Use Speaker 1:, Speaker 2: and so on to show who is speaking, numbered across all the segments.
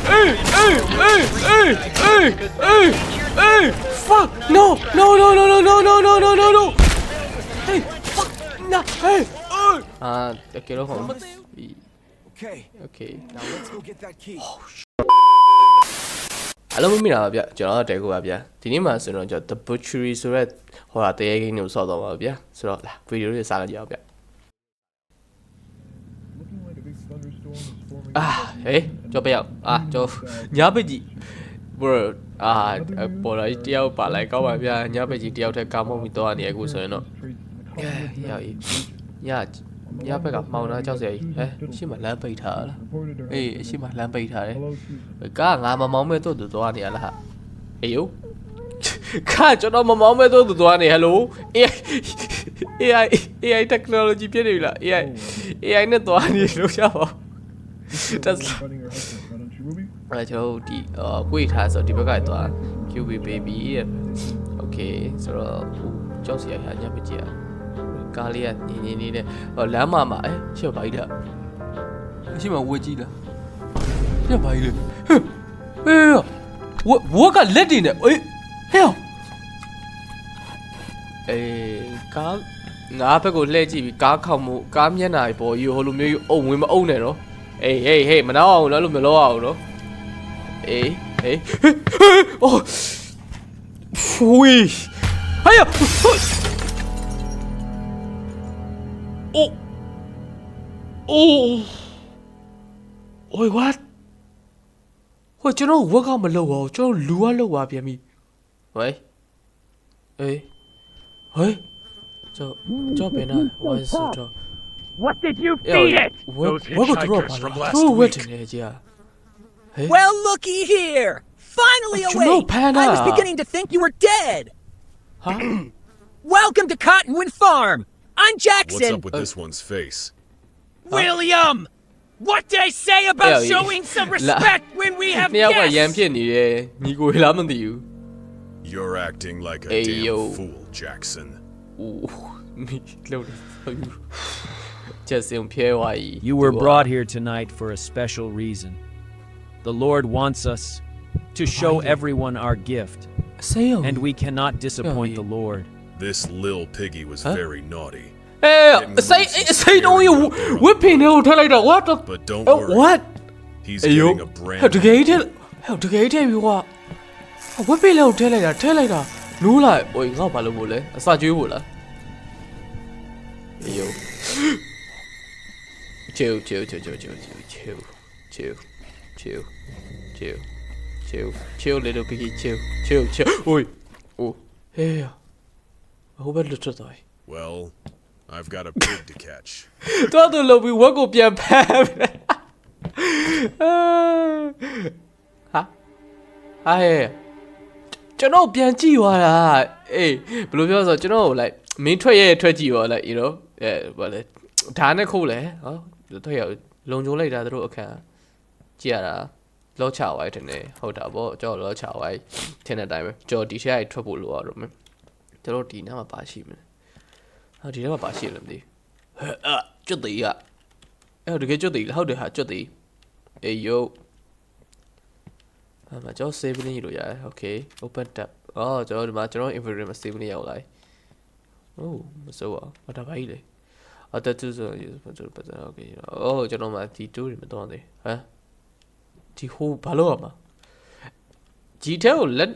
Speaker 1: Fuck! No! Hey! Fuck! No! Hey! Okay, no home. Okay.
Speaker 2: Now let's go get that key.
Speaker 1: အားလုံးမိတာပါဗျကျွန်တော်တဲကိုပါဗျဒီနေ့မှာဆိုတော့ကျွန်တော် The Butchery ဆိုတဲ့ဟိုဟာတရေကိန်းကိုစောက်တော့ပါဗျဆိုတော့လာဗီဒီယိုလေးစားလိုက်ကြအောင်ဗျဟေးကြောက်ပြရောက်ကြောက်ညာပကြီး bro ပေါ်လာတယောက်ပါလိုက်ကောင်းပါဗျညာပကြီးတယောက်တည်းကာမုံပြီးတော့နေအခုဆိုရင်တော့ညဘက်ကမှောင်တာကြောက်စရာကြီးဟဲ့ရှေ့မှာလမ်းပိတ်ထားလားအေးရှေ့မှာလမ်းပိတ်ထားတယ်ကားငါမမောင်းမဲ့တော့သူသွားနေရလားဟာအေးယောကားကျွန်တော်မမောင်းမဲ့တော့သူသွားနေဟယ်လို AI technology ပြည့်နေပြီလား AI နဲ့သွားနေလို့ရပါတက်အဲ့ကျွန်တော်ဒီကိုထားဆိုဒီဘက်ကသွား QB baby okay ဆိုတော့ကြောက်စရာညမကြည့်ရကားလေးကညင်နေတဲ့လမ်းမှာရှေ့ဘာကြီးလားရှေ့မှာဝက်ကြီးလားရှေ့ဘာကြီးလဲဟေးဝက်ကလက်တင်နေဟေးကားငါဘက်ကိုလှည့်ကြည့်ပြီးကားခေါက်မှုကားမျက်နှာပေါ်ယူဟိုလိုမျိုးအုံဝင်မအုံနဲ့နော်ဟေးမနာအောင်လို့မလောအောင်နော်ဟေးအိုးဖွေးဟေးOh, what? ဟိုကျွန်တော်ဝက်ကမလုပ်ပါဘူးကျွန်တော်လူကလုပ်ပါပြန်ပြီဝေးကြောက်ပဲနာဝိုင်းဆိုတော့
Speaker 3: What did you feed it?
Speaker 1: Those hitchhikers from last week.
Speaker 4: Well, looky here. Finally awake. I was beginning to think you were dead.
Speaker 1: Huh?
Speaker 4: Welcome to Cottonwood Farm. I'm Jackson.
Speaker 2: What's up with this one's face?
Speaker 3: William! What did I say about showing some respect when we have guests?
Speaker 2: You're acting like a damn fool, Jackson.
Speaker 5: You were brought here tonight for a special reason. The Lord wants us to show everyone our gift, and we cannot disappoint the Lord.
Speaker 2: This Lil Piggy was very naughty.
Speaker 1: Say no you whipping out like that what
Speaker 2: But don't worry.
Speaker 1: What?
Speaker 2: He's getting a brand
Speaker 1: How to get it? How to get it you what? Whipping out tell like that. No like oi ငါဘာလုပ်ဖို့လဲအစာကျွေးဖို့လားအေးယောchill little piggy chill oi oh hey ဟိုဘက်လွတ်ထွက်သွား
Speaker 2: Well, I've got a pig to catch.
Speaker 1: တော်တော်လို့ပြီးဝက်ကိုပြန်ဖမ်းဟာကျွန်တော်ပြန်ကြည့်သွားတာအေးဘယ်လိုပြောဆိုကျွန်တော်like မင်းထွက်ကြည့်ရော like you know ဘာလဲဓာတ်နဲ့ခိုးလဲဟောထွက်ရလုံချုံလိုက်တာတို့အခန်းကြည့်ရတာလောချဝိုင်းတယ်နေဟုတ်တာပေါ့ကျွန်တော်လောချဝိုင်းထင်တဲ့အတိုင်းပဲကျွန်တော်ဒီရှက်ထွက်ဖို့လိုရတော့မယ်ကျွန်တော်ဒီနားမှာပါရှိမယ်ဟာဒီထဲမှာပါရှိတယ်မသိကျွတ်သေးတကယ်ကျွတ်သေးလားဟုတ်တယ်ဟာကျွတ်သေးအေးယိုအဲ့မှာကျွန်တော် save နေလို့ရတယ် okay open tab ကျွန်တော်ဒီမှာကျွန်တော် inventory မှာ save နေရအောင်လိုက်မစိုးပါဘာဒါပါကြီးလဲthat too so okay ကျွန်တော်မှာဒီ tool တွေမတော့သေးဟမ်ဒီဟိုဘာလို့ရမှာဒီထဲကိုလက်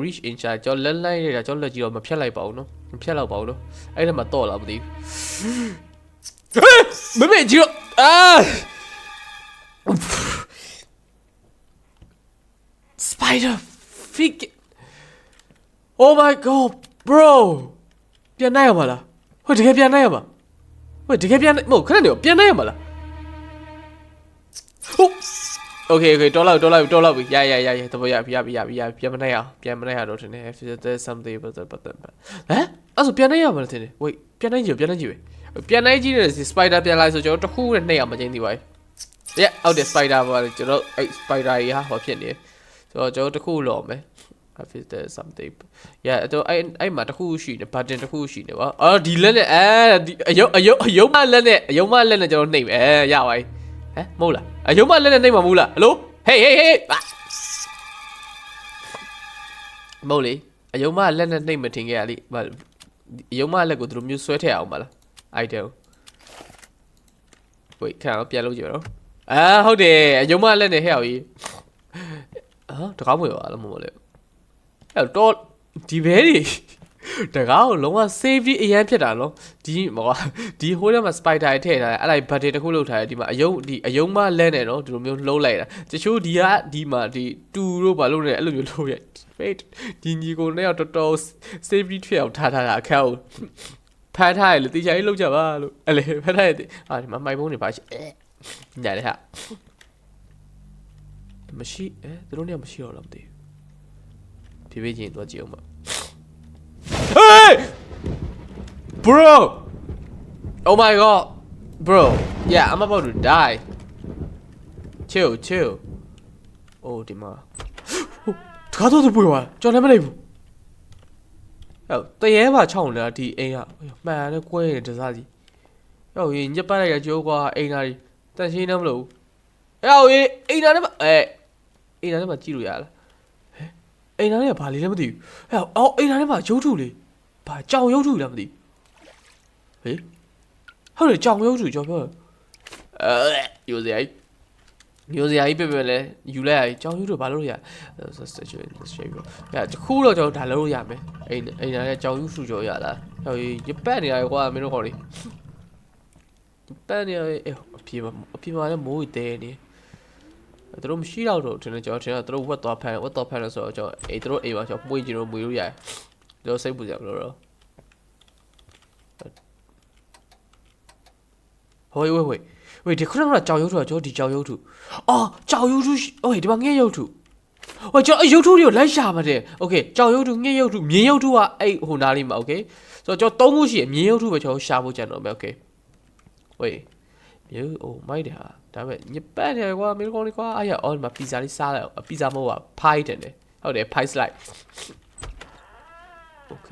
Speaker 1: reach in charge ကျွန်တော်လက်လိုက်နေတာကျွန်တော်လက်ကြည့်တော့မဖြတ်လိုက်ပါဘူးနော်မဖြတ်တော့ပါဘူးနော်အဲ့ဒါမှတော့လာမသိဘူးမမေ့ကြည့်Spider Fig Oh my god bro ပြန်နိုင်ရမလားဟိုတကယ်ပြန်နိုင်ရမှာဟိုတကယ်ပြန်မဟုတ်ခဏနေပြန်နိုင်ရမလားဟုတ် Okayတော်လောက်ပြီရတဘောရပြန်မနိုင်တော့တင်နေ there's something but ဟမ်အဲ့ဆိုပြန်နိုင်ရမှာတင်နေ wait ပြန်နိုင်ကြည့်ပဲပြန်နိုင်ကြည့်နေစီ spider ပြန်လာဆိုကျွန်တော်တခုနဲ့နှိပ်ရမှာချင်းဒီပါဟုတ်တယ် spider ပါလေကျွန်တော်အဲ့ spider ကြီးဟာဟောဖြစ်နေဆိုတော့ကျွန်တော်တခုလော်မယ် I feel there's something တော့အဲ့မှာတခုရှိနေ button တခုရှိနေပါဒီလက်နဲ့ဒီအယုံမလက်နဲ့ကျွန်တော်နှိပ်မယ်ရပါပြီဟမ်မဟုတ်လားအယုံမလက်နဲ့နှိပ်မှာမဟုတ်လားဟယ်လိုဟ hey မဟုတ်လေအယုံမလက်နဲ့နှိပ်မထင်ခဲ့ရလေအယုံမလက်ကိုသူတို့မျိုးဆွဲထည့်အောင်ပါလားအိုက်တယ်ဝေးခံအောင်ပြန်လုပ်ကြည့်ပါတော့ဟုတ်တယ်အယုံမလက်နဲ့ဟဲ့အောင်ကြီးတကားမွေပါလားမဟုတ်လေတော့ဒီဘဲတွေတကားကိုလုံးဝ safety အရန်ဖြစ်တာနော်ဒီဟိုးထဲမှာ spider ထည့်ထားတယ်အဲ့လိုက် button တစ်ခုလောက်ထားတယ်ဒီမှာအယုံမလက်နဲ့နော်ဒီလိုမျိုးလှုပ်လိုက်တာတချို့ဒီမှာဒီတူတို့ဘာလို့လဲအဲ့လိုမျိုးလှုပ်ရဒီညီကိုနဲ့တော့တော်တော် safety ဖြစ်အောင်ထားတာအခက်ကိုဖမ်းထားရလေတေချာကြီးလှုပ်ကြပါလို့အဲ့လေဖမ်းထားရဒီမှာမိုက်ဖုန်းတွေပါရှိညာလေဟာမရှိသူတို့เนี่ยမရှိတော့လားမသိဘူးဖြည်းဖြည်းချင်းတော့ကြည့်အောင်ပါ Hey bro oh my god bro yeah I'm about to die chill oh ဒီမှာတကားတော့ပွေသွားကျွန်တော်လည်းမလိုက်ဘူးတရေပါချောင်းနေတာဒီအိမ်ကမှန်တယ်ကွဲနေတစားစီညက်ပတ်လိုက်ရကြိုးကွာအိမ်သားကြီးတန်ရှင်းနေမလို့အိမ်သားထဲမှာအိမ်သားထဲမှာကြည့်လို့ရလားအိမ်သားထဲကဘာလေးလဲမသိဘူးအိမ်သားထဲမှာရုပ်ထုလေးဘာကြောင်ရုပ်ထုလားမသိဘူးဟုတ်တယ်ကြောင်ရုပ်ထုကြောင်ပြောရိုးစရာကြီးပြလဲယူလိုက်ရကြောင်ရုပ်ထုဘာလို့ရတခုတော့ကျွန်တော်ဒါလုပ်လို့ရမယ်အိမ်သားထဲကြောင်ရုပ်ထုကြောရလားရပတ်နေရကွာမင်းတို့ခေါ်လေပတ်နေရအပြေမှာလည်းမိုးတဲနေသူတို့မရှိတော့ကျွန်တော်ထင်တာသူတို့ဝတ်သွားဖမ်းလို့ဆိုတော့ကျွန်တော်သူတို့အိမ်မှာကျွန်တော်ပွေးကြည့်လို့မွေလို့ရတယ်သူတို့စိတ်ပူကြမလို့တော့ဝေးဒီခုနကကြောင်ရုပ်ထုကျွန်တော်ဒီကြောင်ရုပ်ထုကြောင်ရုပ်ထုဒီမှာငှက်ရုပ်ထုကျွန်တော်ရုပ်ထုတွေကိုလိုက်ရှာပါတယ်โอเคကြောင်ရုပ်ထုငှက်ရုပ်ထုမြင်းရုပ်ထုကဟိုနားလေးမှာโอเคဆိုတော့ကျွန်တော်၃ခုရှိရမြင်းရုပ်ထုပဲကျွန်တော်ရှာဖို့ကြံတော့မယ်โอเคဝေးမျိုးမိုက်တယ်ဟာဒါပေမဲ့ညပတ်တယ်ကွာမင်းကောင်းလေးကွာအော်ဒီမှာပီဇာလေးစားလိုက်ပီဇာမဟုတ်ပါဖိုက်တယ်ဟုတ်တယ်ဖိုက်စလိုက်โอเค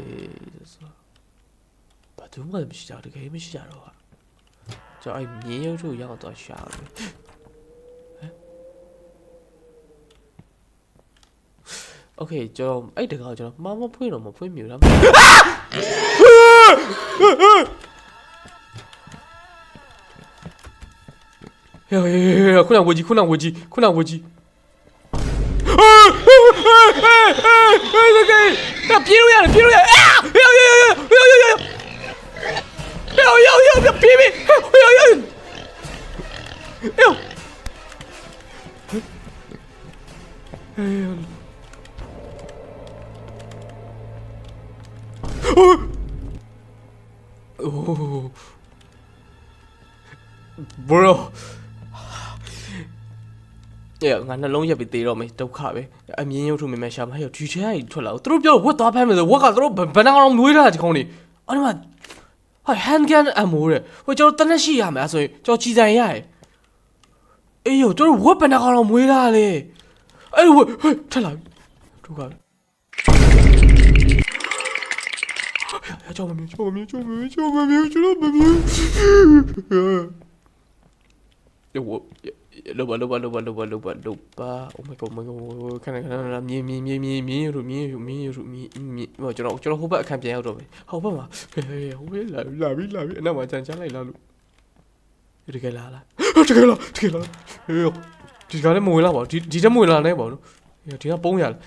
Speaker 1: ဘာတူမှမရှိကြတော့တကယ်မရှိကြတော့ဟာကျွန်တော်မြင်းရုပ်ထုရောက်တော့ရှာမယ်โอเคကျွန်တော်တကားကျွန်တော်မဖွင့်တော့မဖွင့်မြူလားခုနဝကြီးပြေးလို့ရတယ်ပြေးbro ငါနှလုံးရက်ပြီးသေးတော့မယ်ဒုက္ခပဲအမြင်ရုပ်ထုမြင်မှရှာမဒီထဲကနေထွက်လာသူတို့ပြောဝက်သွားဖမ်းမယ်ဆိုဝက်ကသူတို့ဘယ်နှကောင်မွေးထားတာဒီကောင်လေးအဲ့မှာhand gun ammo တဲ့ကျွန်တော်တနက်ရှိရမယ်ဆိုရင်ကျွန်တော်ကြီးဆိုင်ရတယ်ကျွန်တော်ဝက်ဘယ်နှကောင်မွေးထားလေအဲ့ဝက်ထက်လာဒုက္ခပဲကျွန်တော်မမြင်လောပါ oh my god ခဏမြင်းကျွန်တော်ဟိုဘက်အခန်းပြန်ရောက်တော့မယ်ဟိုဘက်မှာဟိုဘက်လာပြီအနောက်မှာကြံချလိုက်လားလို့တကယ်လားဒီကလည်းမဝင်လာပါဘူးဒီတက်မဝင်လာနိုင်ပါဘူးဒီကပုံးရလား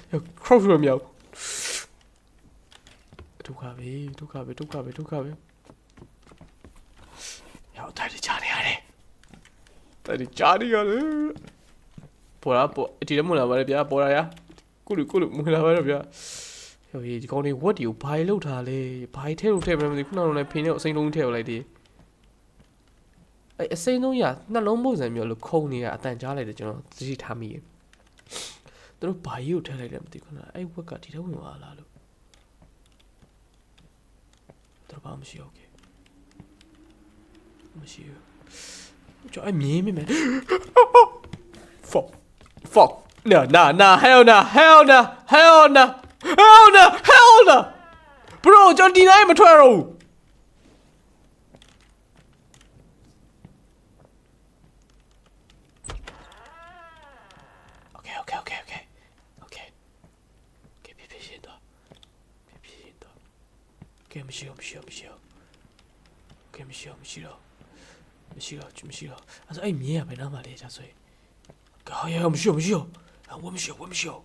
Speaker 1: cross ရမြောက်ဒုက္ခပဲရောက်တိုင်းကြားနေရတယ်ကြားနေရတယ်ပေါ်ဒီလည်းမလာပါနဲ့ဗျာပေါ်လာရကုလူမလာပါနဲ့ဗျာဒီကောင်လေးဝက်ဒီကိုဘာလို့ထားလဲဘာထဲလို့ထည့်မလဲမသိခုနကတော့လည်းဖင်းနဲ့အစိမ်းလုံးထည့်လိုက်သေးအစိမ်းလုံးရနှလုံးပုံစံမျိုးလို့ခုံနေရအတန်ကြားလိုက်တယ်ကျွန်တော်သတိထားမိတယ်သူတို့ဘာကြီးကိုထည့်လိုက်လဲမသိခုနဝက်ကဒီထဲဝင်သွားလားလို့သူတို့ဘာမရှိโอเคမရှိဘူးကျွန်တော်မြင်မိမယ် fuck nah hell nah bro ကျွန်တော်ဒီတိုင်းမထွက်တော့ဘူး Okay မရှိတော့အဲ့ဆိုအဲ့မြင်းရဘယ်နားမှာလဲကြာဆိုရင်ဟာရမရှိတော့ဝမရှိတော့မရှိတော့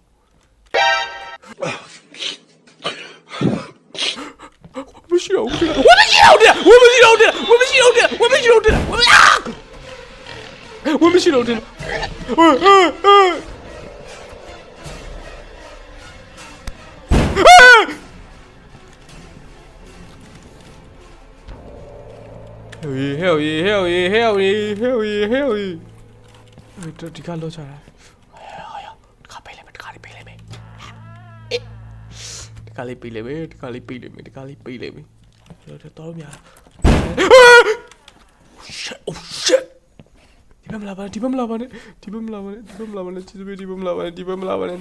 Speaker 1: Hell yeah. ဒီကလောချတာတခါပေးလိုက်မယ်တခါလေးပေးလိုက်မယ်တော့မြာ shit ဒီဘက်မလာပါနဲ့ဒီဘက်မလာပါနဲ့ဒီဘက်မလာပါနဲ့ချစ်စပေးဒီဘက်မလာပါနဲ့ဒီဘက်မလာငါဘာ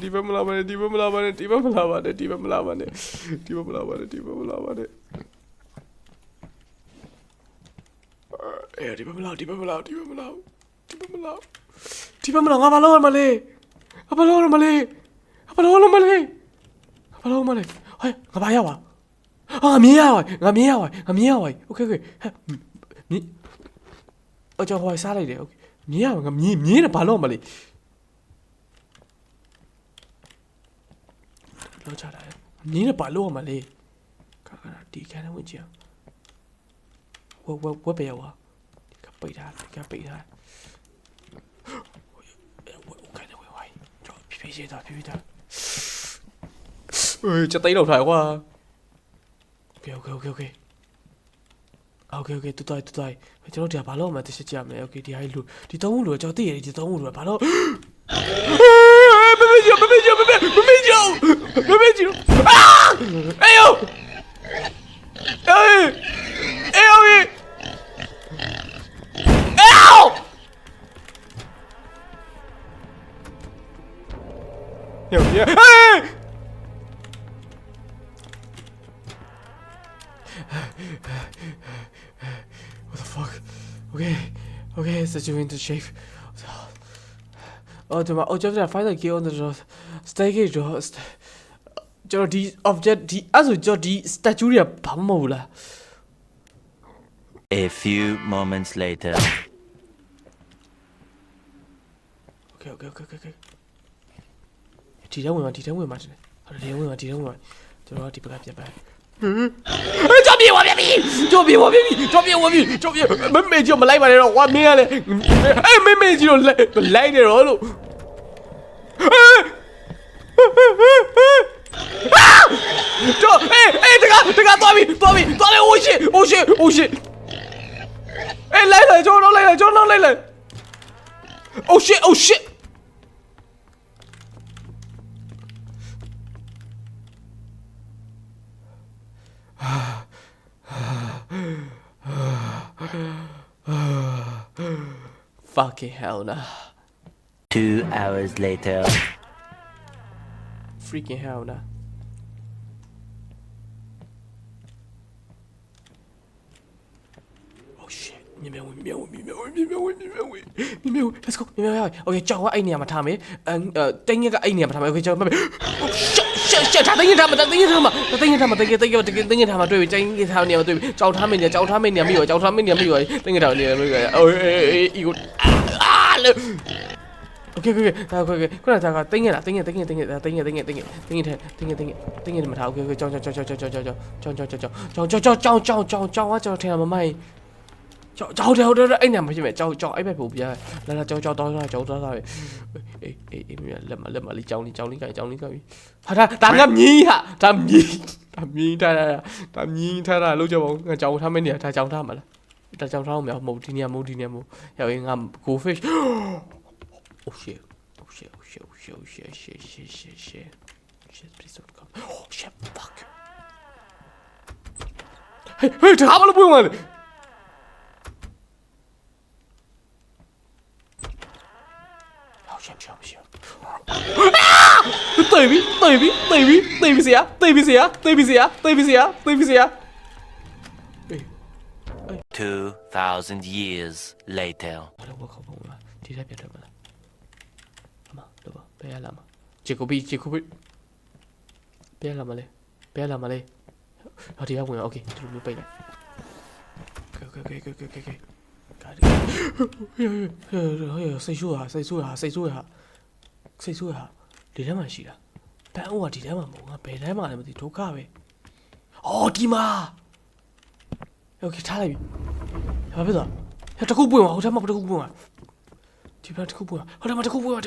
Speaker 1: လုပ်ရမလဲဟဲ့ငါဘာရပါငါမြင်ရပါโอเคမြင်ကျွန်တော်ဟိုစားလိုက်တယ်โอเคမြင်ရပါငါမြင်တယ်ဘာလုပ်ရမလဲလောက်ချတာမြင်တယ်ဘာလုပ်ရမလဲခါဒီခန်းဝင်ကြည့်ဝက်ပဲရောဒီကပိတ်ထားโอเคဝိုင်းကြောဖြည်းဖြည်းတာจะตีเราถ่ายว่าโอเคတူတိုင်းကျွန်တော်တရားဘာလို့မှတရှိကြမလဲโอเคဒီဟာလူဒီသုံးလူကျွန်တော်သိရတယ်ဒီသုံးလူဘာလို့မမေဂျိုအာအေးယောWhat the fuck? Okay, it's into shape. just find the key on the door. Stay door. ကျွန်တော်ဒီ object ဒီအဲ့ဆိုကျွန်တော်ဒီ statue တွေကဘာမှမဟုတ်လား
Speaker 6: A few moments later.
Speaker 1: Okay. ဒီထဲဝင်မှာတယ်ဟုတ်တယ်ဒီထဲဝင်မှာကျွန်တော်ဒီဘက်ကပြန်ပါကြောက်ပြေးသွားပြီမမေကြီးမလိုက်ပါနဲ့တော့ဝါမင်းကလည်းအေးမမေကြီးတော့လိုက်နေတော့လို့တော့အေးတကားသွားပြီ oh shit အေးလိုက်ကျွန်တော်လိုက် oh shit Fucking hell nah.
Speaker 6: 2 hours later.
Speaker 1: Freaking hell nah. Oh shit. မြေမြဝ Let's go. မြေမြဝ Okay ကြောင်ကအဲ့နေရာမှာထားမယ်တင်းရကအဲ့နေရာမှာထားမယ် Okay ကြောင်မမေ shit တင်းရထားမှာတွေ့ပြီတင်းရထားမှာတွေ့ပြီကြောင်ထားမယ်နေရာမိရောတင်းရထားနေရာမိရောego Okay ခုနကတင်းရလားတင်းရမထား Okay ကြောင်ထင်တာမမိုက်ကြောင်အဲ့နေရာမှာဖြစ်မယ်ကြောင်အဲ့ဘက်ပို့ပြလာကြောင်တော့အေးလက်မလေးကြောင်လေးကဟာဒါငါမြင်းဟာဒါမြင်းထားတာလို့ကြောင်ငါကြောင်ထားမယ့်နေရာဒါကြောင်ထားမှာလားဒါကြောင်ထားအောင်မဟုတ်ဒီနေရာမဟုတ်ရောက်ရင်ငါ go fish oh shit please don't come oh shit fuck hey ဒါဘာလို့ပွင့်သွားလဲ对比谁呀
Speaker 6: 2,000 years later.
Speaker 1: 我靠疯了，这才变成了，妈，对吧？别了嘛，结果比，别了嘛嘞，好，底下ဝင် OK ဒီလိုပိတ်လိုက် OK ကာဒီဟေးစိတ်ဆိုးဟာဒီထဲမှာရှိတာပန်းအိုးကဒီထဲမှာမဟုတ်ငါဘယ်ထဲမှာလဲမသိဒုက္ခပဲအော်ဒီမှာ OK ထားလိုက်ပြီဘာဖြစ်သွားတခုပွင့်သွားဟိုထဲမှာတခုပွင့်သွားဒီဘက်တခုပွင့်သွားဟိုထဲမှာတခုပွင့်သွား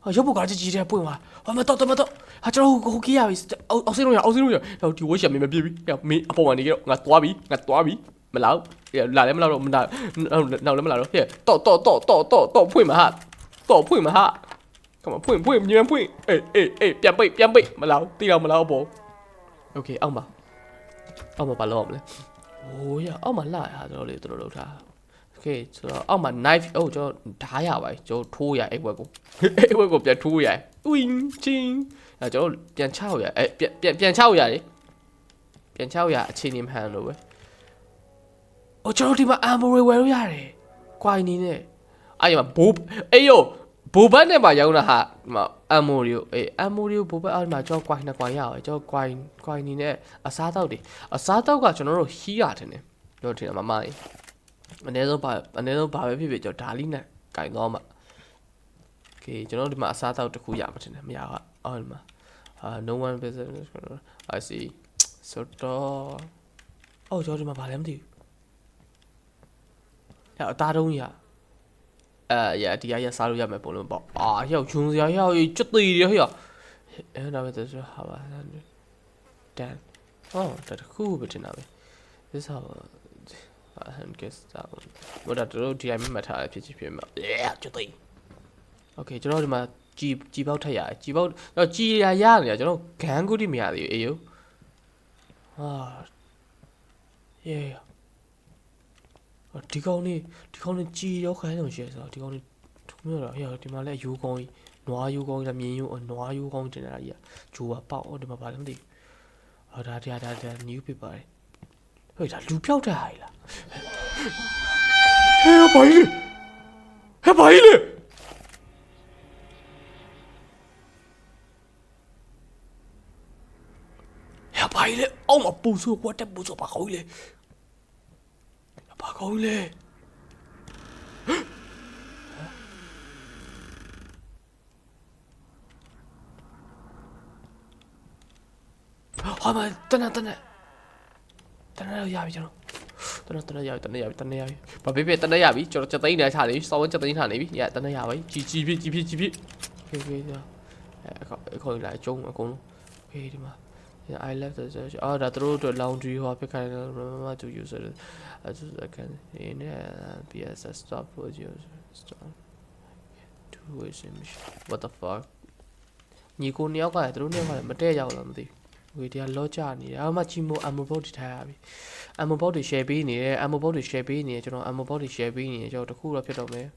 Speaker 1: ဟာရုပ်ပုတ်ကားကြီးတဲ့ပွင့်သွားဟာမတော့ဟာကျွန်တော်ဟိုကြီးရပြီအောက်စိလို့ရဒီဝှက်ရှာမင်းမပြေပြီမင်းအပေါ်မှာနေကြတော့ငါသွားပြီမလောက်လာလည်းမလောက်တော့မနောက်လည်းမလောက်တော့ဟဲ့တော့ဖွင့်မှာဟာကမဖွင့်မြန်ဖွင့်အေးပြန်ပိတ်မလောက်တီးတော့မလောက်ပေါ့โอเคအောက်မှာဘာလုပ်ရမလဲโอ้ยအောက်မှာလာရတော့လေတို့လောက်ထားโอเคဆိုတော့အောက်မှာ knife ကျွန်တော်ဓားရပါပြီကျွန်တော်ထိုးရအဲ့ဘက်ကိုပြန်ထိုးရဝင်းချင်းအဲကျွန်တော်ပြန်ချောက်ရပြန်ချောက်ရတယ်ပြန်ချောက်ရအခြေအနေမှန်လို့ပဲအိုကျွန်တော်ဒီမှာ ammo ဝယ်လို့ရတယ်ကွိုင်းနေနဲ့အဲ့ဒီမှာဘိုးအေးယောဘိုးဘတ်နဲ့မှရောင်းတာဟာဒီမှာ ammo တွေကိုဘိုးဘတ်အောက်မှာကျွန်တော်ကွိုင်းနှစ်ကွိုင်းရအောင်ကျွန်တော်ကွိုင်းနေနဲ့အစားတောက်ကကျွန်တော်တို့ဟီးရတယ်နဲ့တို့ထင်တယ်မမကြီးအနည်းဆုံးဘာပဲဖြစ်ကျွန်တော်ဒါလီနဲ့ကင်သွားမှာโอเคကျွန်တော်ဒီမှာအစားတောက်တစ်ခုရမှာထင်တယ်မရဘူးအော်ဒီမှာno one business I see ဆိုတော့ကျွန်တော်ဒီမှာဘာလဲမသိဘူးအသားတုံးရဒီကရစားလို့ရမယ်ပုံလုံးပေါ့ရောက်ဂျုံစရာရောက်ကျွတ်သေးရဟဲ့အဲ့ဒါပဲဆိုဟာပါတန်တခုပဲတင်တာပဲ this how I guess that one ဘာတော့ဒီအမှတ်ထားရဖြစ်မှာကျွတ်သေး okay ကျွန်တော်ဒီမှာជីပေါက်ထက်ရတယ်ជីပေါက်တော့ជីရနေတာကျွန်တော်ဂန်ကူတိမရသေးဘူးအေးယောဒီကောင်လေးជីရောခိုင်းလို့ရှိရဆိုဒီကောင်လေးထုံးရတော့ဟဲ့ဒီမှာလည်းယူကောင်းကြီးနွားယူကောင်းကြီးလည်းမြင်ယူနွားယူကောင်းတင်တာကြီးဂျိုးကပေါက်ဒီမှာဘာလဲမသိဘူးဒါ new paper ဟဲ့ဒါလူပြောက်တာဟဲ့လားဟဲ့ဘာကြီးလဲအောက်မှာပူဆိုကွာတက်ပူဆိုဘာကောင်းကြီးလဲဘာကောင်းလဲဟာမတနရပြီကျွန်တော်တနရပြီဘာပဲတနရပြီကျွန်တော်စက်သိန်းနဲ့ချနေပြီစောင်းစက်သိန်းထားနေပြီရတနရပြီကြီးဖြစ်โอเคအခုလာကျုံအကုန်လုံးโอเคဒီမှာ I left the church ဒါသူတို့ laundry ဟောပြခိုင်းတယ် remember to use it as I can in PSS stop for user stop two ways what the fuck ညီကိုနှစ်ယောက်ကသူတို့နှစ်ယောက်ကလည်းမတည့်ရောက်လာမသိဘူးဝေဒီကလော့ချနေတယ်အမှချီမို ammo box တွေထားရပြီ ammo box တွေ share ပေးနေတယ် ammo box တွေ share ပေးနေတယ်ကျွန်တော် ammo box တွေ share ပေးနေတယ်ကျွန်တော်တခုတော့ဖြစ်တော့မယ်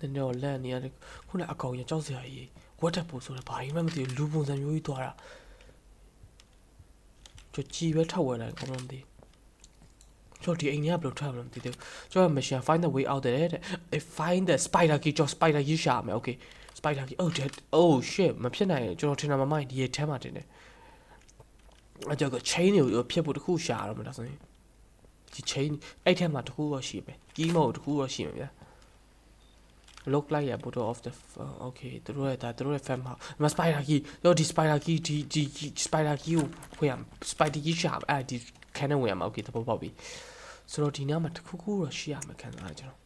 Speaker 1: နည်းလန့်နေရတယ်ခုနအကောင်ရကြောက်စရာကြီးဝတ်တက်ဖို့ဆိုတော့ဘာမှမသိဘူးလူပုံစံမျိုးကြီးသွားတာကြည်ပဲထောက်ဝင်လာကောင်းမသိကျွန်တော်ဒီအိမ်ကြီးကဘယ်လိုထွက်မလဲမသိသေးဘူးကျွန်တော် mission find the way out တဲ့ find the spider key ကျွန်တော် spider key ရှာမယ် okay spider key oh shit မဖြစ်နိုင်ကျွန်တော်ထင်တာမမိုက်ဒီထဲမှာတင်တယ်အကြောက်က chain ကိုဖြတ်ဖို့တခုရှာရမှာဒါဆိုရင်ဒီ chain အဲ့ထဲမှာတခုတော့ရှိမယ် key မဟုတ်တခုတော့ရှိမယ်ဗျာlook like a photo of the okay သူတို့ရဲ့ fan မှာမ spider key ဒီ spider key ဒီ spider key ကိုခွင့်ရ spider key ရှာဒီ cannon ဝင်ရမှာ okay သဘောပေါက်ပြီဆိုတော့ဒီနားမှာတခုခုတော့ရှိရမှာခံစားရကျွန်တော်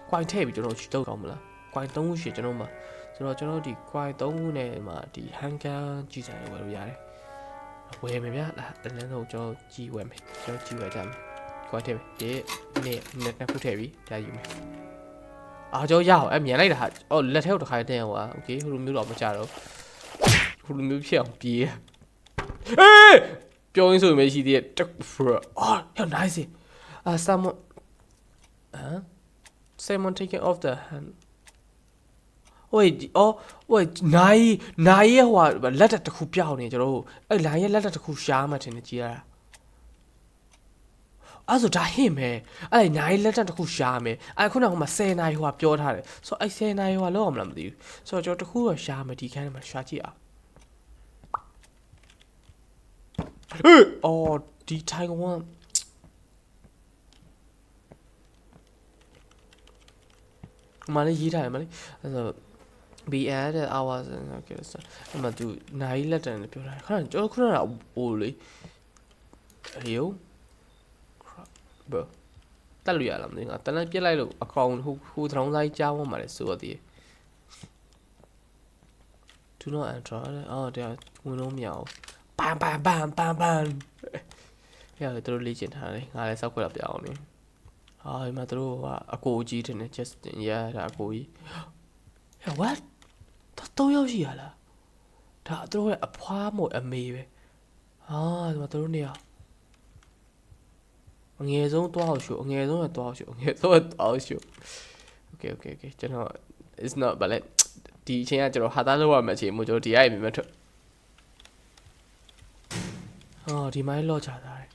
Speaker 1: coin ထည့်ပြီးကျွန်တော်တုတ်ကောင်းမလား coin 3ခုရှိကျွန်တော်မှာဆိုတော့ကျွန်တော်ဒီ coin 3ခုနဲ့မှာဒီ hanger ကြီးဆိုင်ဝယ်လို့ရတယ်ဝယ်မယ်ဗျာတန်းတော့ကျွန်တော်ကြီးဝယ်မယ်ကျွန်တော်ကြီးဝယ်ကြမယ် coin ထည့်ပြီဒီနေ့ခုထည့်ပြီးဒါယူမယ်ကျွန်တော်ရအောင်မြန်လိုက်တာလက်ထဲကိုတစ်ခါတည်းအောင်โอเคဟိုလိုမျိုးတော့မကြတော့ဟိုလိုမျိုးဖြစ်အောင်ပြေးပြောရင်းဆိုရင်ရှိသေးတယ်ဟဲ့ nice someone taking off the hand wait နိုင်ရဲ့ဟိုလက်တစ်ခုပြောင်းနေကျွန်တော်အဲ့လိုင်းရဲ့လက်တစ်ခုရှားမှထင်နေကြည်ရတာ အဲ့ဆိုဒါဟင့်မယ်အဲ့ဒါနိုင်လက်တတစ်ခုရှာမယ်အဲ့ခုနကဟိုမှာ10နိုင်ဟိုကပြောထားတယ်ဆိုတော့အဲ့10နိုင်ဟိုကလောက်အောင်မလားမသိဘူးဆိုတော့ကျွန်တော်တစ်ခုတော့ရှာမယ်ဒီခန်းထဲမှာရှာကြည့်အောင်အော်ဒီထိုင်ဝမ်မလေးရေးထားတယ်မလေးအဲ့ဆို be added hours and okay အဲ့မှာသူနိုင်လက်တန်ပြောထားတယ်ခဏကျွန်တော်ခုနကဟိုလေဟိုဘတက်လို့ရလားမသိငါတန်းပြစ်လိုက်လို့အကောင်ဟိုထောင်းဆိုင်ကြားဝမှာလေဆိုတော့ဒီ do not enter အော်တရားဝင်လို့မရအောင်ပန်ပန်ပန်ပန်ပန်ရတယ်တို့လေ့ကျင့်ထားတယ်ငါလည်းစောက်ခွက်တော့ပြအောင်နေဟာဒီမှာတို့ကအကိုကြီးတင်နေ Justin ရတာအကိုကြီး what တော့ရောက်ရှိရလားဒါတို့ရဲ့အဖွားမို့အမေပဲဟာဒီမှာတို့နေရအငယ်ဆုံးတွားအောင်ရှို့အငယ်ဆုံးကတွားအောင်ရှို့အငယ်ဆုံးကတွားအောင်ရှို့ okay ကျွန်တော် it's not but like ဒီအချိန်ကကျွန်တော်ဟာသားလောက်ရမယ်အချိန်မို့ကျွန်တော်ဒီရိုက်မြင်မှထွက်အော်ဒီမိုင်းလော့ချတာတယ်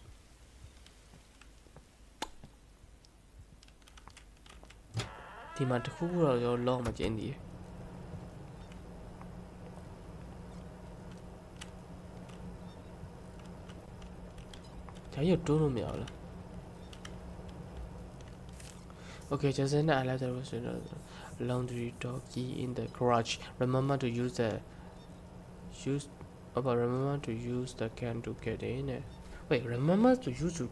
Speaker 1: ဒီမှာတခုခုတော့ကျွန်တော်လော့မကျင်းသေးဘူးဒါရတိုးလို့မရဘူးလား Okay, just in I left the laundry door key in the garage. Remember to use remember to use the can to get in. Wait, remember to use to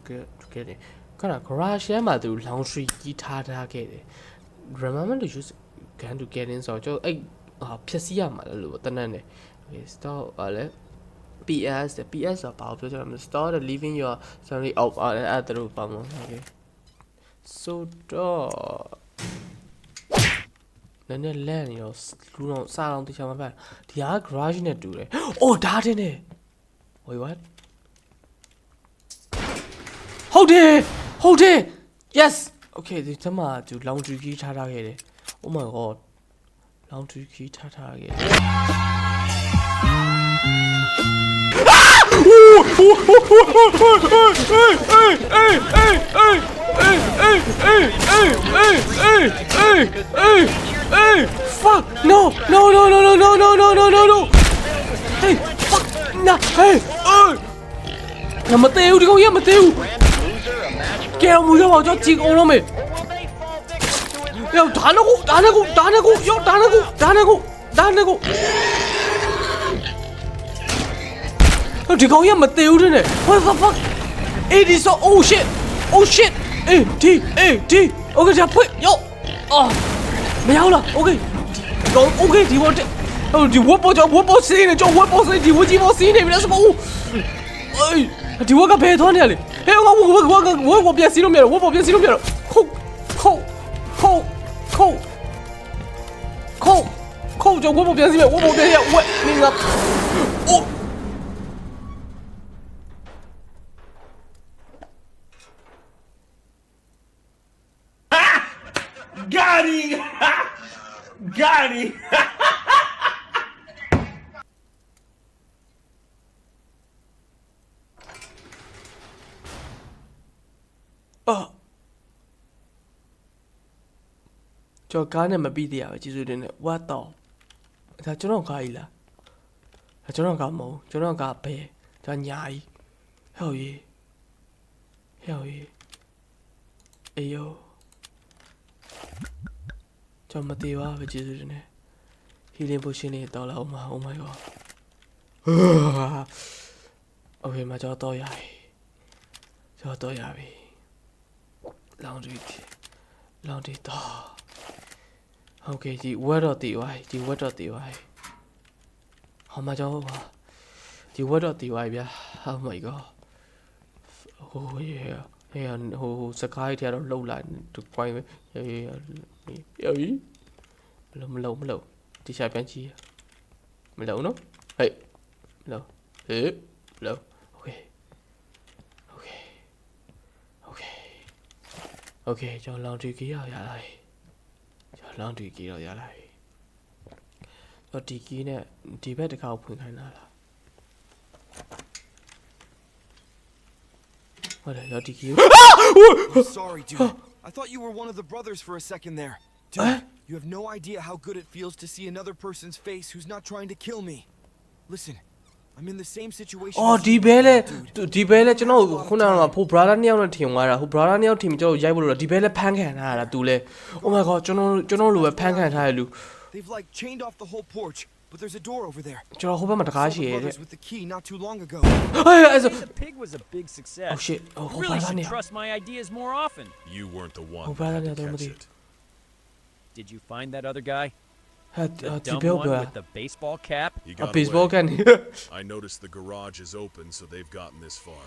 Speaker 1: get in. Kana garage ya ma tu laundry key tha ke de. Remember to use can to get in so jo ai phit si ya ma lo tanan ne. Okay, stop le PS ဆိုဘာပြောကြလဲ Start leaving your sorry out အဲ့ဒါတို့ပါမလို့ Okay. So တော့နည်းနည်းလန့်နေတော့လူတော့စားအောင်တခြားမဖတ်ဒီဟာ garage နဲ့တူတယ်။အော်ဒါတင်နေ Wait what ဟုတ်တယ် Yes Okay ဒီတမသူ laundry key ထားခဲ့တယ် Oh my god laundry key ထားခဲ့တယ်Fuck! No! Hey! Fuck! Nah! Hey! Nhà mà tiêu đi con em mà tiêu! Kêu mùi ra vào cho chị con nó mày! Yo, đá nó cô! Yo, đá nó cô! Chị con em mà tiêu đây này! What the fuck? Ê đi sao? Oh shit! Ê đi! Ok, chả quit! Yo! Mày hao là! Ok! Rồi, ok thì bọn chị... thì quất bộ xí này, cho quất bộ xí, thì quất chi bộ xí này, mình đã sao ơi! thì quất cà phê thôi này! Ê, quất biệt xí luôn miệng rồi! Khâu cho quất bộ biệt xí miệng, mình ngập!
Speaker 3: Got him! Got him!
Speaker 1: Cho cá này mà bị đẻ chỉ rồi đến quá to. Sao cho nó cái là? Cho nó cá màu, cho nó cá bè, cho nhảy. Heo gì? Ê yo. Cho mà tiêu á về chỉ rồi đến healing potion này to là oh my god. Ok mà cho tôi vậy. Laundry to. Ok, chị quét rồi tiểu ai. Không mà cho chị quét rồi tiểu ai bia. Oh my god. Oh yeah. Hey, Sky thì nó lâu lại được quay với. Ấy. Lâu. Chị xài bán chi. Mình lâu nó. Hey. Lâu. Ok, cho laundry ký vào dạ này. Cho tí ký nè, tí bé được khảo phường khai nào là. ဟုတ်တယ်ရောက်ဒီကီ
Speaker 7: I'm sorry, dude. I thought you were one of the brothers for a second there. Dude, you have no idea how good it feels to see another person's face who's not trying to kill me. Listen, I'm in the same situation.
Speaker 1: အော်ဒီဘဲလဲကျွန်တော်ခုနကဖို brother နှစ်ယောက်နဲ့ထင်သွားတာဟို brother နှစ်ယောက်ထင်ကျွန်တော်ရိုက်ဖို့လို့ဒီဘဲလဲဖမ်းခံထားရတာသူလဲ Oh my god ကျွန်တော်လိုပဲဖမ်းခံထားရလူ
Speaker 7: They've like chained off the whole porch, but there's a door over there.
Speaker 1: ကျွန်တော်ဟိုဘက်မှာတကားရှိရဲ့တဲ့
Speaker 7: With the key not too long ago.
Speaker 1: ဟဲ့အဲ့ဆို
Speaker 5: The pig was a big success.
Speaker 1: Oh shit ဟို
Speaker 5: Really
Speaker 1: brother
Speaker 5: should
Speaker 1: နှစ်ယောက်
Speaker 5: trust my ideas more often.
Speaker 2: You weren't the one
Speaker 1: Oh,
Speaker 2: that
Speaker 1: brother,
Speaker 2: had to
Speaker 1: don't
Speaker 2: catch
Speaker 1: believe.
Speaker 2: it.
Speaker 5: Did you find that other guy?
Speaker 1: ဟာ
Speaker 5: The
Speaker 1: ဒီ
Speaker 5: dumb
Speaker 1: ဘဲ
Speaker 5: one
Speaker 1: ပြော
Speaker 5: with the baseball cap?
Speaker 2: He
Speaker 1: အ
Speaker 2: got
Speaker 1: ဘေ့ဘော
Speaker 2: away.
Speaker 1: ကန်
Speaker 2: I noticed the garage is open, so they've gotten this far.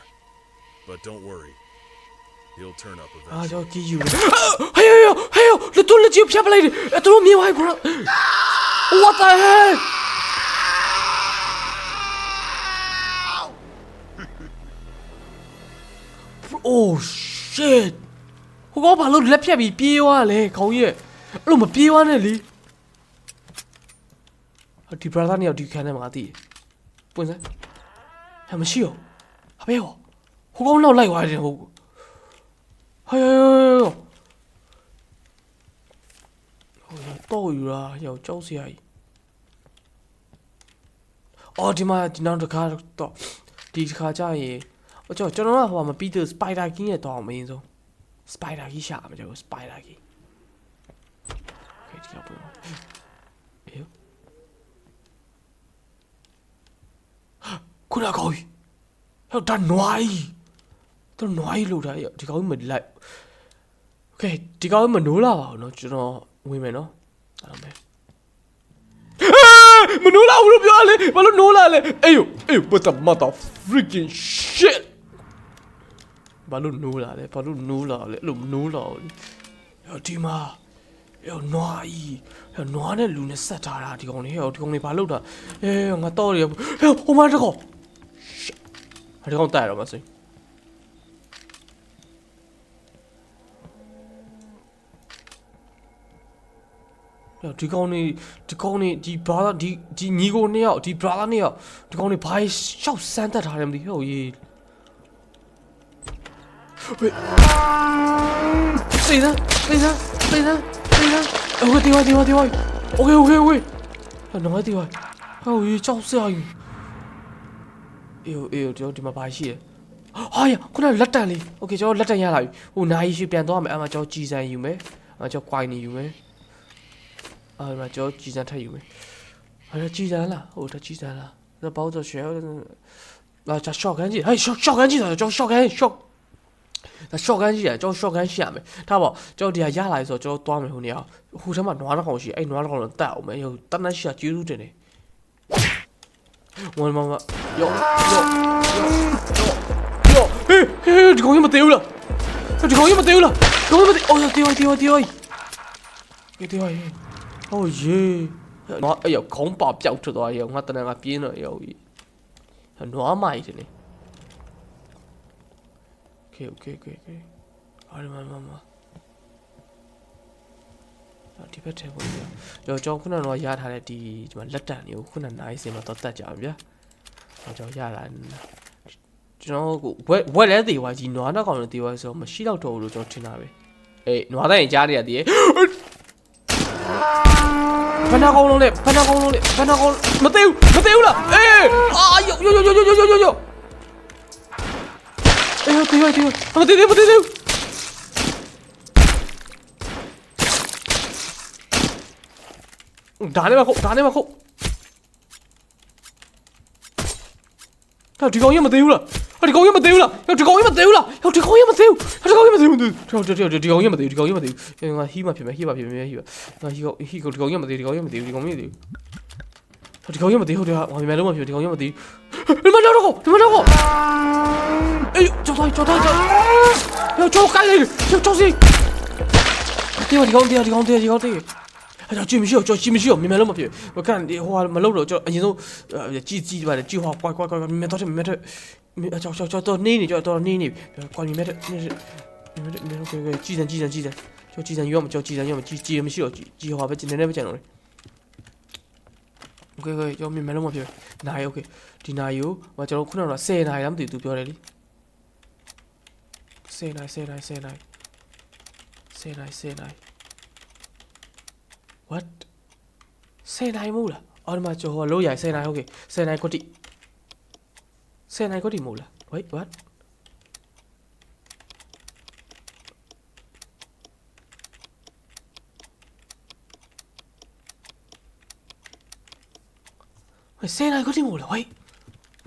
Speaker 2: But don't worry. He'll turn up
Speaker 1: အာကျွန်
Speaker 2: eventually.
Speaker 1: တော်ကြည့်ယူဟေးလက်တို့လက်ချဖြတ်ပလိုက်တယ်အဲ့တို့မြင်သွားပြီ bro What the hell Oh shit ဟိုကောင်ဘာလို့လက်ဖြတ်ပြီးပြေးသွားလဲခေါင်းကြီးအဲ့လိုမပြေးသွားနဲ့လေဒီ brother နှစ်ယောက်ဒီခန်းထဲမှာသိတယ်ပွင့်စမ်းဟာမရှိရောအဘေရောဟိုကောင်နောက်လိုက်သွားတယ်ဟိုဟေးတော့ယူလာယောက်ကြောက်စရာကြီးအော်ဒီမှာဒီနောက်တစ်ခါတော့ဒီတစ်ခါကြာရင်ကျွန်တော်ကဟိုမှာမပြီးတဲ့ spider king ရဲ့တော့အမင်းဆုံး spider king ရှာမှာကျွန်တော် spider king โอเคဒီကပေါ်အေးခုနကောကြီးဟဲ့ဒါနွားကြီးတော့နွားကြီးလို့တာဒီကောင်ကြီးမလိုက်โอเคဒီကောင်ကြီးမနိုးလာပါဘူးเนาะကျွန်တော်ဝင်မယ်เนาะအဲ့တော့မယ်မနိုးလာဘူးလို့ပြောလေဘာလို့နိုးလာလဲအေး what the mother freaking shit ဘာလို့နိုးလာလဲအဲ့လိုနိုးလာဒီမှာနွားကြီးနွားနဲ့လူနဲ့ဆက်ထားတာဒီကောင်လေးဒီကောင်လေးဘာလုပ်တာငါတော့ရဟိုမှာတကောဒီကောင်တိုက်တော့မစိဒီကောင်နေဒီ brother ဒီညီကိုနှစ်ယောက်ဒီ brother နှစ်ယောက်ဒီကောင်နေဘာရှောက်စမ်းတက်ထားတယ်မသိဟုတ်ရေးစေးစမ်းโอเคตีไว้โอเคน้อยตีไว้ဟိုကြီးကြောက်စရာကြီးအေးကျွန်တော်ဒီမှာဘာရှိလဲဟာရခုနလက်တန်လေးโอเคကျွန်တော်လက်တန်ရလာပြီဟိုနိုင်ရှိပြန်သွားမယ်အဲ့မှာကျွန်တော်ကြည်စံယူမယ်အဲ့ကျွန်တော် coin နေယူမယ်အဲ့မှာကျွန်တော်ကြည်စံထပ်ယူမယ်အဲ့ကြည်စံလားဟိုကြည်စံလားဒါ包着学啊这shotgun机哎shotgun机的叫shotgun shot ဒါ shotgun ကြီးတယ်ကျွန်တော် shotgun ရှိရမယ်ဒါပေါ့ကျွန်တော်ဒီကရလာပြီဆိုတော့ကျွန်တော်သွားမယ်ဟိုနေရာဟိုထဲမှာနွားတစ်ကောင်ရှိအဲ့နွားတစ်ကောင်တော့တက်အောင်မယ်ဟိုတနက်ရှိတာကျေးဇူးတင်တယ်ဝင်မယောဟေးဒီကောင်ကြီးမသေးဘူးလားဒီကောင်ကြီးမသေးဘူးလားအော်တေးဝိုင်းဟိုယေနွားအဲ့ခေါင်းပါပြောက်ထွက်သွားရောငါတနက်ကပြင်းတော့ရောနွားမိုက်တယ်လေOkay. Allez, maman. Die Bett her, ja. John kunne noch ja hat die man letter ni kunne nice ma tot ja bia. Jo ja la. ကျွန်တော်ဝက်လဲသေးပါကြီးနွားနောက်ကောင်လည်းသေးပါဆိုမရှိတော့တော့လို့ကျွန်တော်ထင်တာပဲအေးနွားတိုင်းကြားနေရသေးရဲ့ဖနာကောင်လုံးမသေးဘူးလားအေးအာယောအေးတေးမသေးဘူးဒါနဲ့မခုတ်ဒီကောင်ကြီးမသေးဘူးလားဒီကောင်ကြီးမသေးဘူးငါဟီးမဖြစ်မယ်ငါဟီးဒီကောင်ကြီးမသေးဟုတ်တယ်ငါမြန်လုံးမဖြစ်ဒီကောင်ကြီးမသေးဒီမှာတော့အေးကြောက်ကိုက်လိုက်ကြောက်စီဒီကောင်အဲ့ဒါကြည့်မရှိတော့မြန်လုံးမဖြစ်我看ဟိုမလုပ်တော့ကျွန်တော်အရင်ဆုံးကြည့်ပါတယ်ကြည့်ဟောကွာမြန်တော့ကြောက်တော့နေနေကွာမြန်ကြည့်စမ်းကြောက်ကြည့်စမ်းရောမကြောက်ကြည့်စမ်းရောမကြည့်မရှိတော့ကြည့်ဟောပဲနည်းနည်းပဲကြံတော့လေโอเคရောမြန်လုံးမဖြစ်နိုင်โอเคဒီနိုင်ကိုကျွန်တော်ခုနက10နိုင်လားမသိဘူးသူပြောတယ်လी 10နိုင် what 10နိုင်မို့လားအော်ဒီမှာကျော်ဟောလို့ရ10နိုင် okay 10နိုင်ကိုတိ10နိုင်ကိုတိမို့လား wait what 10နိုင်ကိုတိမို့လား wait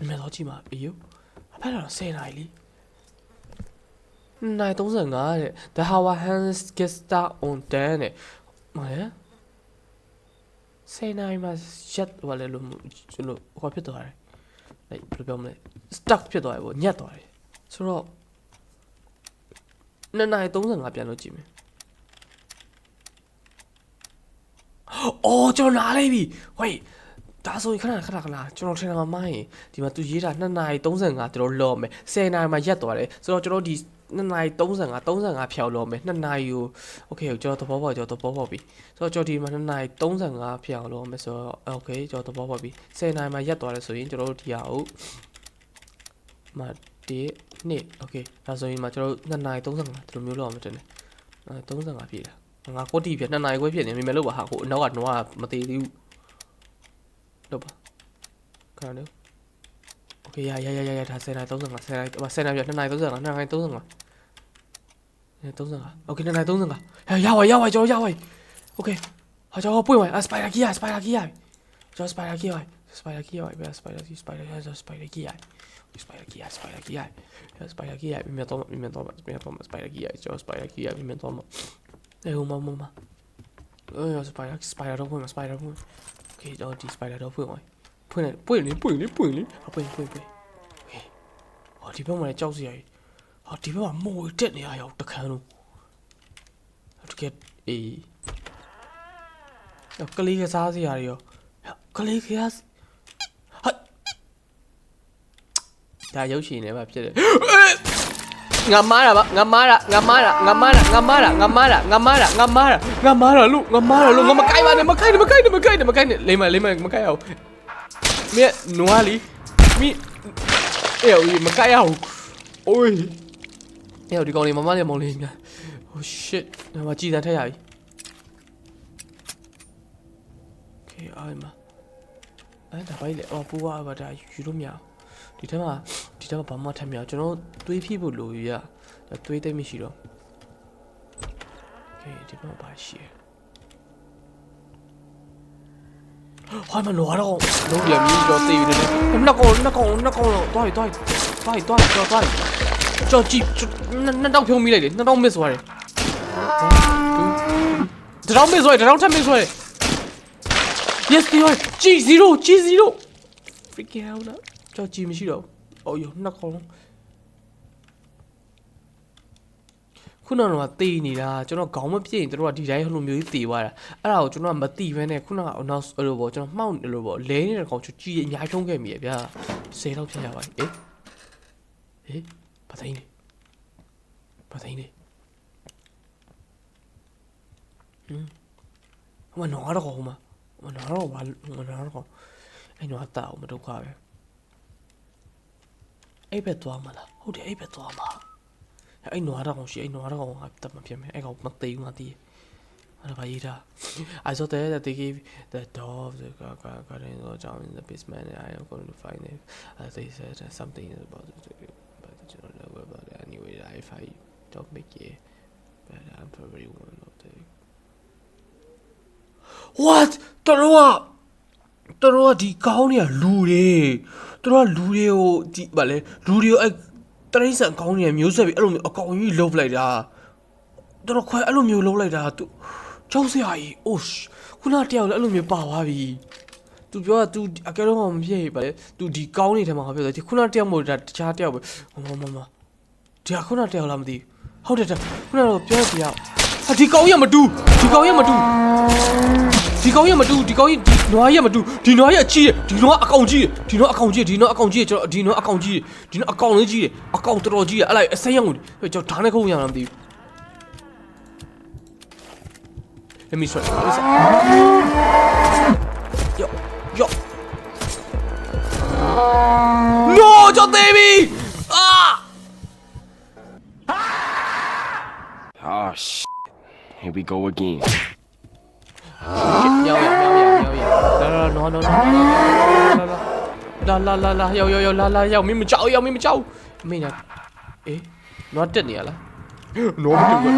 Speaker 1: မင်းတော့ကြည့်မှာပြီးရောအဖက်တော့10နိုင်လीနိုင်35တဲ့ the Howard Hans get start on 10တဲ့မလဲ10နိုင်မှာရက်ဟိုလေလို့ကျွန်တော်ဟောဖြစ်သွားတယ်like ဘယ်လိုပြောမလဲ stuck ဖြစ်သွားတယ်ပေါ့ညက်သွားတယ်ဆိုတော့2နိုင်35ပြန်လို့ကြည့်မယ်အော်ကျွန်တော်နားလိုက်ပြီ wait ဒါဆိုရင်ခဏကျွန်တော်ထင်တာမှရင်ဒီမှာသူရေးတာ2နိုင်35ကျွန်တော်လော်မယ်10နိုင်မှာရက်သွားတယ်ဆိုတော့ကျွန်တော်ဒီ2နိုင်35ဖြောက်လော်မယ်2နိုင်ကို okay ကျွန်တော်သဘောပေါက်ပြီဆိုတော့ကျွန်တော်ဒီမှာ2နိုင်35ဖြောက်လော်မယ်ဆိုတော့ okay ကျွန်တော်သဘောပေါက်ပြီ10နိုင်မှာရက်သွားတယ်ဆိုရင်ကျွန်တော်တို့ဒီဟာကိုမဒီနှစ် okay ဒါဆိုရင်မှာကျွန်တော်2နိုင်35ဒီလိုမျိုးလော်မယ်တင်တယ်35ပြည့်လားငါကိုတီပြ2နိုင်ခွဲဖြစ်နေမိမယ်လို့ပါဟာကိုအနောက်ကနွားမသေးသေးဘူးလို့ပါခဏလေး okay ရဒါ10နိုင်35 10နိုင်ပြ2နိုင်35 2နိုင်35 okay 2နိုင်35ရပါကျွန်တော်ရပါ okay ဟာကျွန်တော်ပွင့်သွားစပိုင်ဒါကီးရကျွန်တော်စပိုင်ဒါကီးရဗျာစပိုင်ဒါကီးရမြတ်တော့စပိုင်ဒါကီးရကျွန်တော်စပိုင်ဒါကီးရမြတ်တော့စပိုင်ဒါတော့ပွင့် okay တော့ဒီ spider တော့ဖွင့်လေဖွင့်လေဖွင့်ဟောဒီဘက်မှာလည်းကြောက်စရာကြီးဟောဒီဘက်မှာမိုးတက်နေရအောင်တခန်းလုံးတကယ်အေးကလေးကစားစရာတွေရောကလေးကဟာဒါရုပ်ရှင်နေမှာဖြစ်တယ်ငါမားတာလို့ငါမကိုက်ပါနဲ့မကိုက်နဲ့လိမ့်မမကိုက်အောင်မြက်နွားလီမိအေးမကိုက်အောင်အိုးအေးဒီကောင်လေးမမလေးမောင်လေးများ oh shit ငါမကြည်တန်းထက်ရပြီ okay အားမအဲ့ဒါပိုင်းလေအော်ပူပါဘာဒါယူလို့မရဒီထဲမှာဘာမှထမ်းမရကျွန်တော်တွေးဖြည့်ဖို့လိုရတွေးသိမရှိတော့ okay ဒီမှာပါရှိဟာမလို့တော့လုံးရမီတော့တေးရတယ်နှစ်ကောင်တော့တွားကြောက်ကြည့်နှစ်တောက်ဖြုံးမိလိုက်တယ်နှစ်တောက်မစ်သွားတယ်တတောက်မစ်သွားတယ်တတောက်ထပ်မစ်သွားတယ် yes ဒီရော G0 freaking hell လားကြောက်ကြည့်မရှိတော့အော်ယောနှစ်ကောင်လုံးခုနကတော့တေးနေတာကျွန်တော်ခေါင်းမပြည့်ရင်တို့ကဒီတိုင်းဟိုလိုမျိုးကြီးတေးသွားတာအဲ့ဒါကိုကျွန်တော်ကမသိဘဲနဲ့ခုနကနောက်အဲ့လိုပေါ့ကျွန်တော်မှောက်နေလို့ပေါ့လဲနေတဲ့ကောင်ချကြီးအများကြီးထုံးခဲ့မိရဗျာ10လောက်ဖြစ်ရပါပြီအေးဘာသိနေဟိုမနော်တော့ဟိုမနော်တော့ဘာနော်တော့အဲ့နော်တောက်မဒုက္ခပဲအဲ့ဘက်သွားမလားဟုတ်တယ်အဲ့ဘက်သွားမှာအဲ့နွားတော့ရှိအဲ့နွားတော့ငါတက်မဖြစ်မယ်အဲ့ကောင်မသေးဘူးငါတည်အဲ့ဘာရေးတာ I saw that they gave the dog the garden down in the basement and I am going to find it they said something about it but I don't know about it anyway if I don't make it but I'm probably one of the what တော်ဒီကောင်းနေလူတွေကိုဒီဗာလဲလူတွေကိုအဲ့တရိစံကောင်းနေမျိုးဆက်ပြီးအဲ့လိုမျိုးအကောင်ကြီးလှုပ်လိုက်တာတော်ခွဲအဲ့လိုမျိုးလှုပ်လိုက်တာသူကြောက်စရာကြီးအိုးခုနတယောက်လည်းအဲ့လိုမျိုးပါသွားပြီသူပြောတာ तू အကဲတော့မဖြစ်ဗာလဲ तू ဒီကောင်းနေတယ်မှာပြောတယ်ဒီခုနတယောက်မို့ဒါတခြားတယောက်ပဲမဒီခုနတယောက်လားမသိဟုတ်တယ်ခုနတော့ပြောပြရဟာဒီကောင်းရမတူဒီကောင်းရမတူဒီနွားရမတူဒီနွားရအကြီးဒီနွားအကောင်ကြီးဒီနွားအကောင်ကြီးကျွန်တော်ဒီနွားအကောင်ကြီးဒီနွားအကောင်လေးကြီးအကောင်တော်ကြီးအဲ့လိုက်အစိမ်းရောင်ကျွန်တော်ဓာတ်နဲ့ခုံရမှာမသိဘူး Let me try yo no ကျွန်တော်သေးပြီ
Speaker 8: Oh shit. Here we go again.
Speaker 1: ရောက်လာရောက်မင်းမကြောက်မင်းညာအေးနွားတက်နေရလားနွားမတူ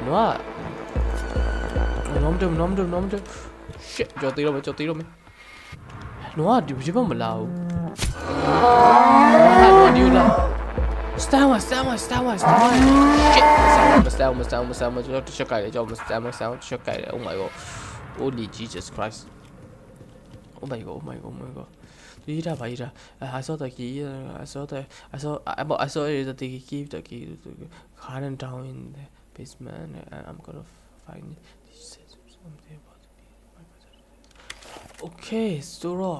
Speaker 1: နွား shit ကြော်သေးတော့မယ်နွားဒီဘက်မလာဘူးနွားဒီလာ Stand one. Shit. Stand one. Just guy. Just guy. Oh my god. Holy Jesus Christ. Oh my god. Ira. I saw the key. I saw the key. The key. Hidden down in the basement. I'm gonna find it. Something about me. Okay. Dora.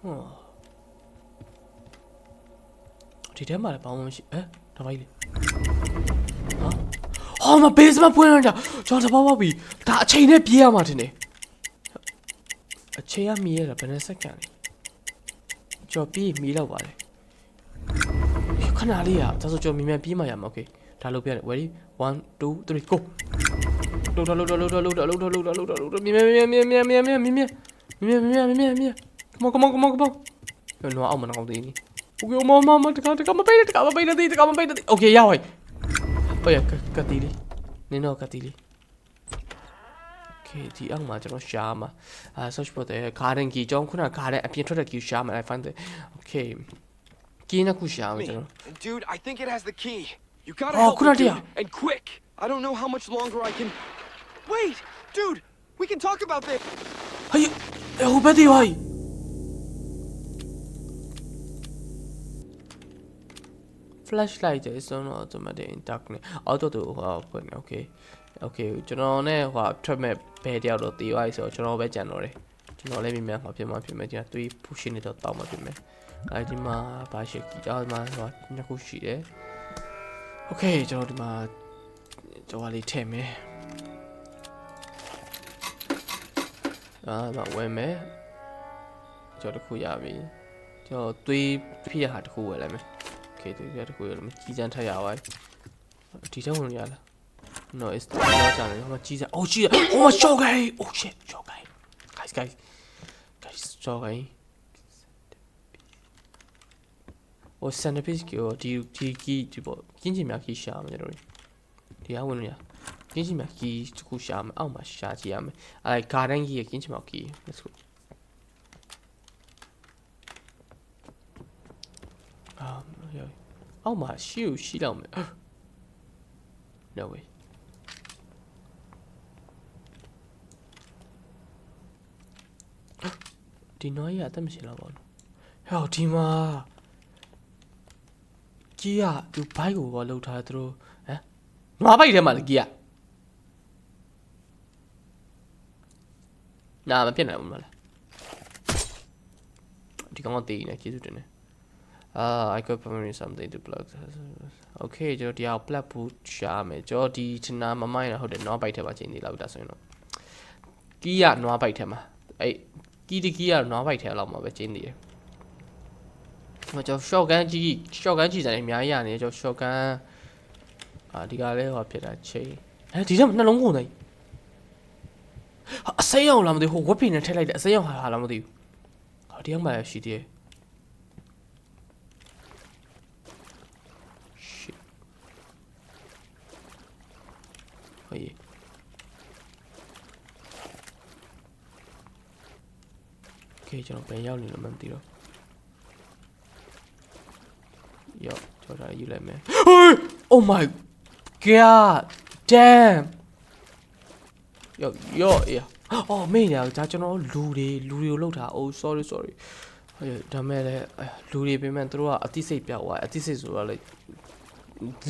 Speaker 1: Oh. ဒီထဲမှာလည်းဘာမှမရှိဒါပါကြီးလေဟာမဘေးစမပွင့်လာကြကျွန်တော်တပေါက်ပြီဒါအချိန်နဲ့ပြေးရမှာတင်နေအချိန်ကမီးရတာဘယ်နဲ့စက္ကန့်လဲကျွန်တော်ပြေးမီးလောက်ပါလေခဏလေးဒါဆိုကျွန်တော်မြန်ပြေးမှရမှာโอเคဒါလုပ်ပြတယ် ready 1 2 3 go လှုပ်မြင် come on လောအောင်မနှောင်းသေးဘူးโอเคမတကမပိတ်သေးโอเคရပါပြီဟိုရကတိလေးနင်းတော့ကတိလေးโอเคဒီအောင်မှာကျွန်တော်ရှာမှာsearch ဖို့တဲ့ garden key ကျွန်တော်ခုန garden အပြင်ထွက်တဲ့ key ရှာမှာ I find it okay key နှစ်ခုရှာမှာကျွန်တော်
Speaker 7: Dude, I think it has the key. You gotta help me, dude, and quick. I don't know how much longer I can. Wait, dude, we can talk about this.
Speaker 1: ဟေးဟိုဘက်ဒီဝိုင်းflashlight is on automatic in darkness auto to ဟောဖွင့် okay ကျွန်တော်နဲ့ဟိုထွက်မဲ့ဘယ်တယောက်တော့တီးသွားပြီဆိုတော့ကျွန်တော်ပဲကြံတော့တယ်ကျွန်တော်လည်းမြင်မှာဖြစ်မယ်ကျွန်တော်တွေး pushing နေတော့တောက်မှာဖြစ်မယ်အဲဒီမှာဘာရှိကြည့်အောင်မှာဟိုနှစ်ခုရှိတယ် okay ကျွန်တော်ဒီမှာကြော်လေးထည့်မယ်မဝယ်မယ်ကျွန်တော်တစ်ခုရပြီကျွန်တော်တွေးဖြစ်ရတာတစ်ခုဝယ်လိုက်မယ်Okay, do you have to go? Cheese and Thai away. Cheese on yala. No, it's not channel. How much cheese? Oh, cheese! Oh, my show guy! Oh shit, show guy. Guys, show guy. Oh, centerpiece. Oh, do you tipo? Kinji maki sham. Do you want ya? Kinji maki to sham. Oh my shit, yam. I garden here. Kinji maki. Let's go. Oh my shoe, she don't. No way. Deny ya, them she love on. Hell, Tima. Kia, you buy over low tide through, eh? No, I buy them at Gia. Nah, I'm a piano. You can't think I kid it. I got permanently something to plug. Okay, ကျွန်တော်ဒီအောင် plug ဖို့ရှာမယ်ကျွန်တော်ဒီချနာမမိုင်းဟုတ်တယ်နွားပိုက်ထဲမှာချိန်နေလောက်တာဆိုရင်တော့ကီးရနွားပိုက်ထဲမှာအဲ့ကီးရနွားပိုက်ထဲလောက်မှာပဲချိန်နေတယ်ဟိုကျွန်တော် shotgun ကြီးစံနေအများကြီးရနေကျွန်တော် shotgun ဒီကလည်းဟောဖြစ်တာချိန်ဒီထဲမှာနှလုံးကုန်နေအစိမ်းအောင်လားမသိဘူးဟို web page နဲ့ထည့်လိုက်တယ်အစိမ်းအောင်ဟာလားမသိဘူးဒီအောင်မှရှိသေးတယ်Oye. Okay, yo no veo ni lo mentiro. Yo, you let me. Oh my god! Damn! Yo, yeah. Oh, man, yeah, that's no Luri, oh, sorry. Damn it, Luri, payment through a TC, a TC, like.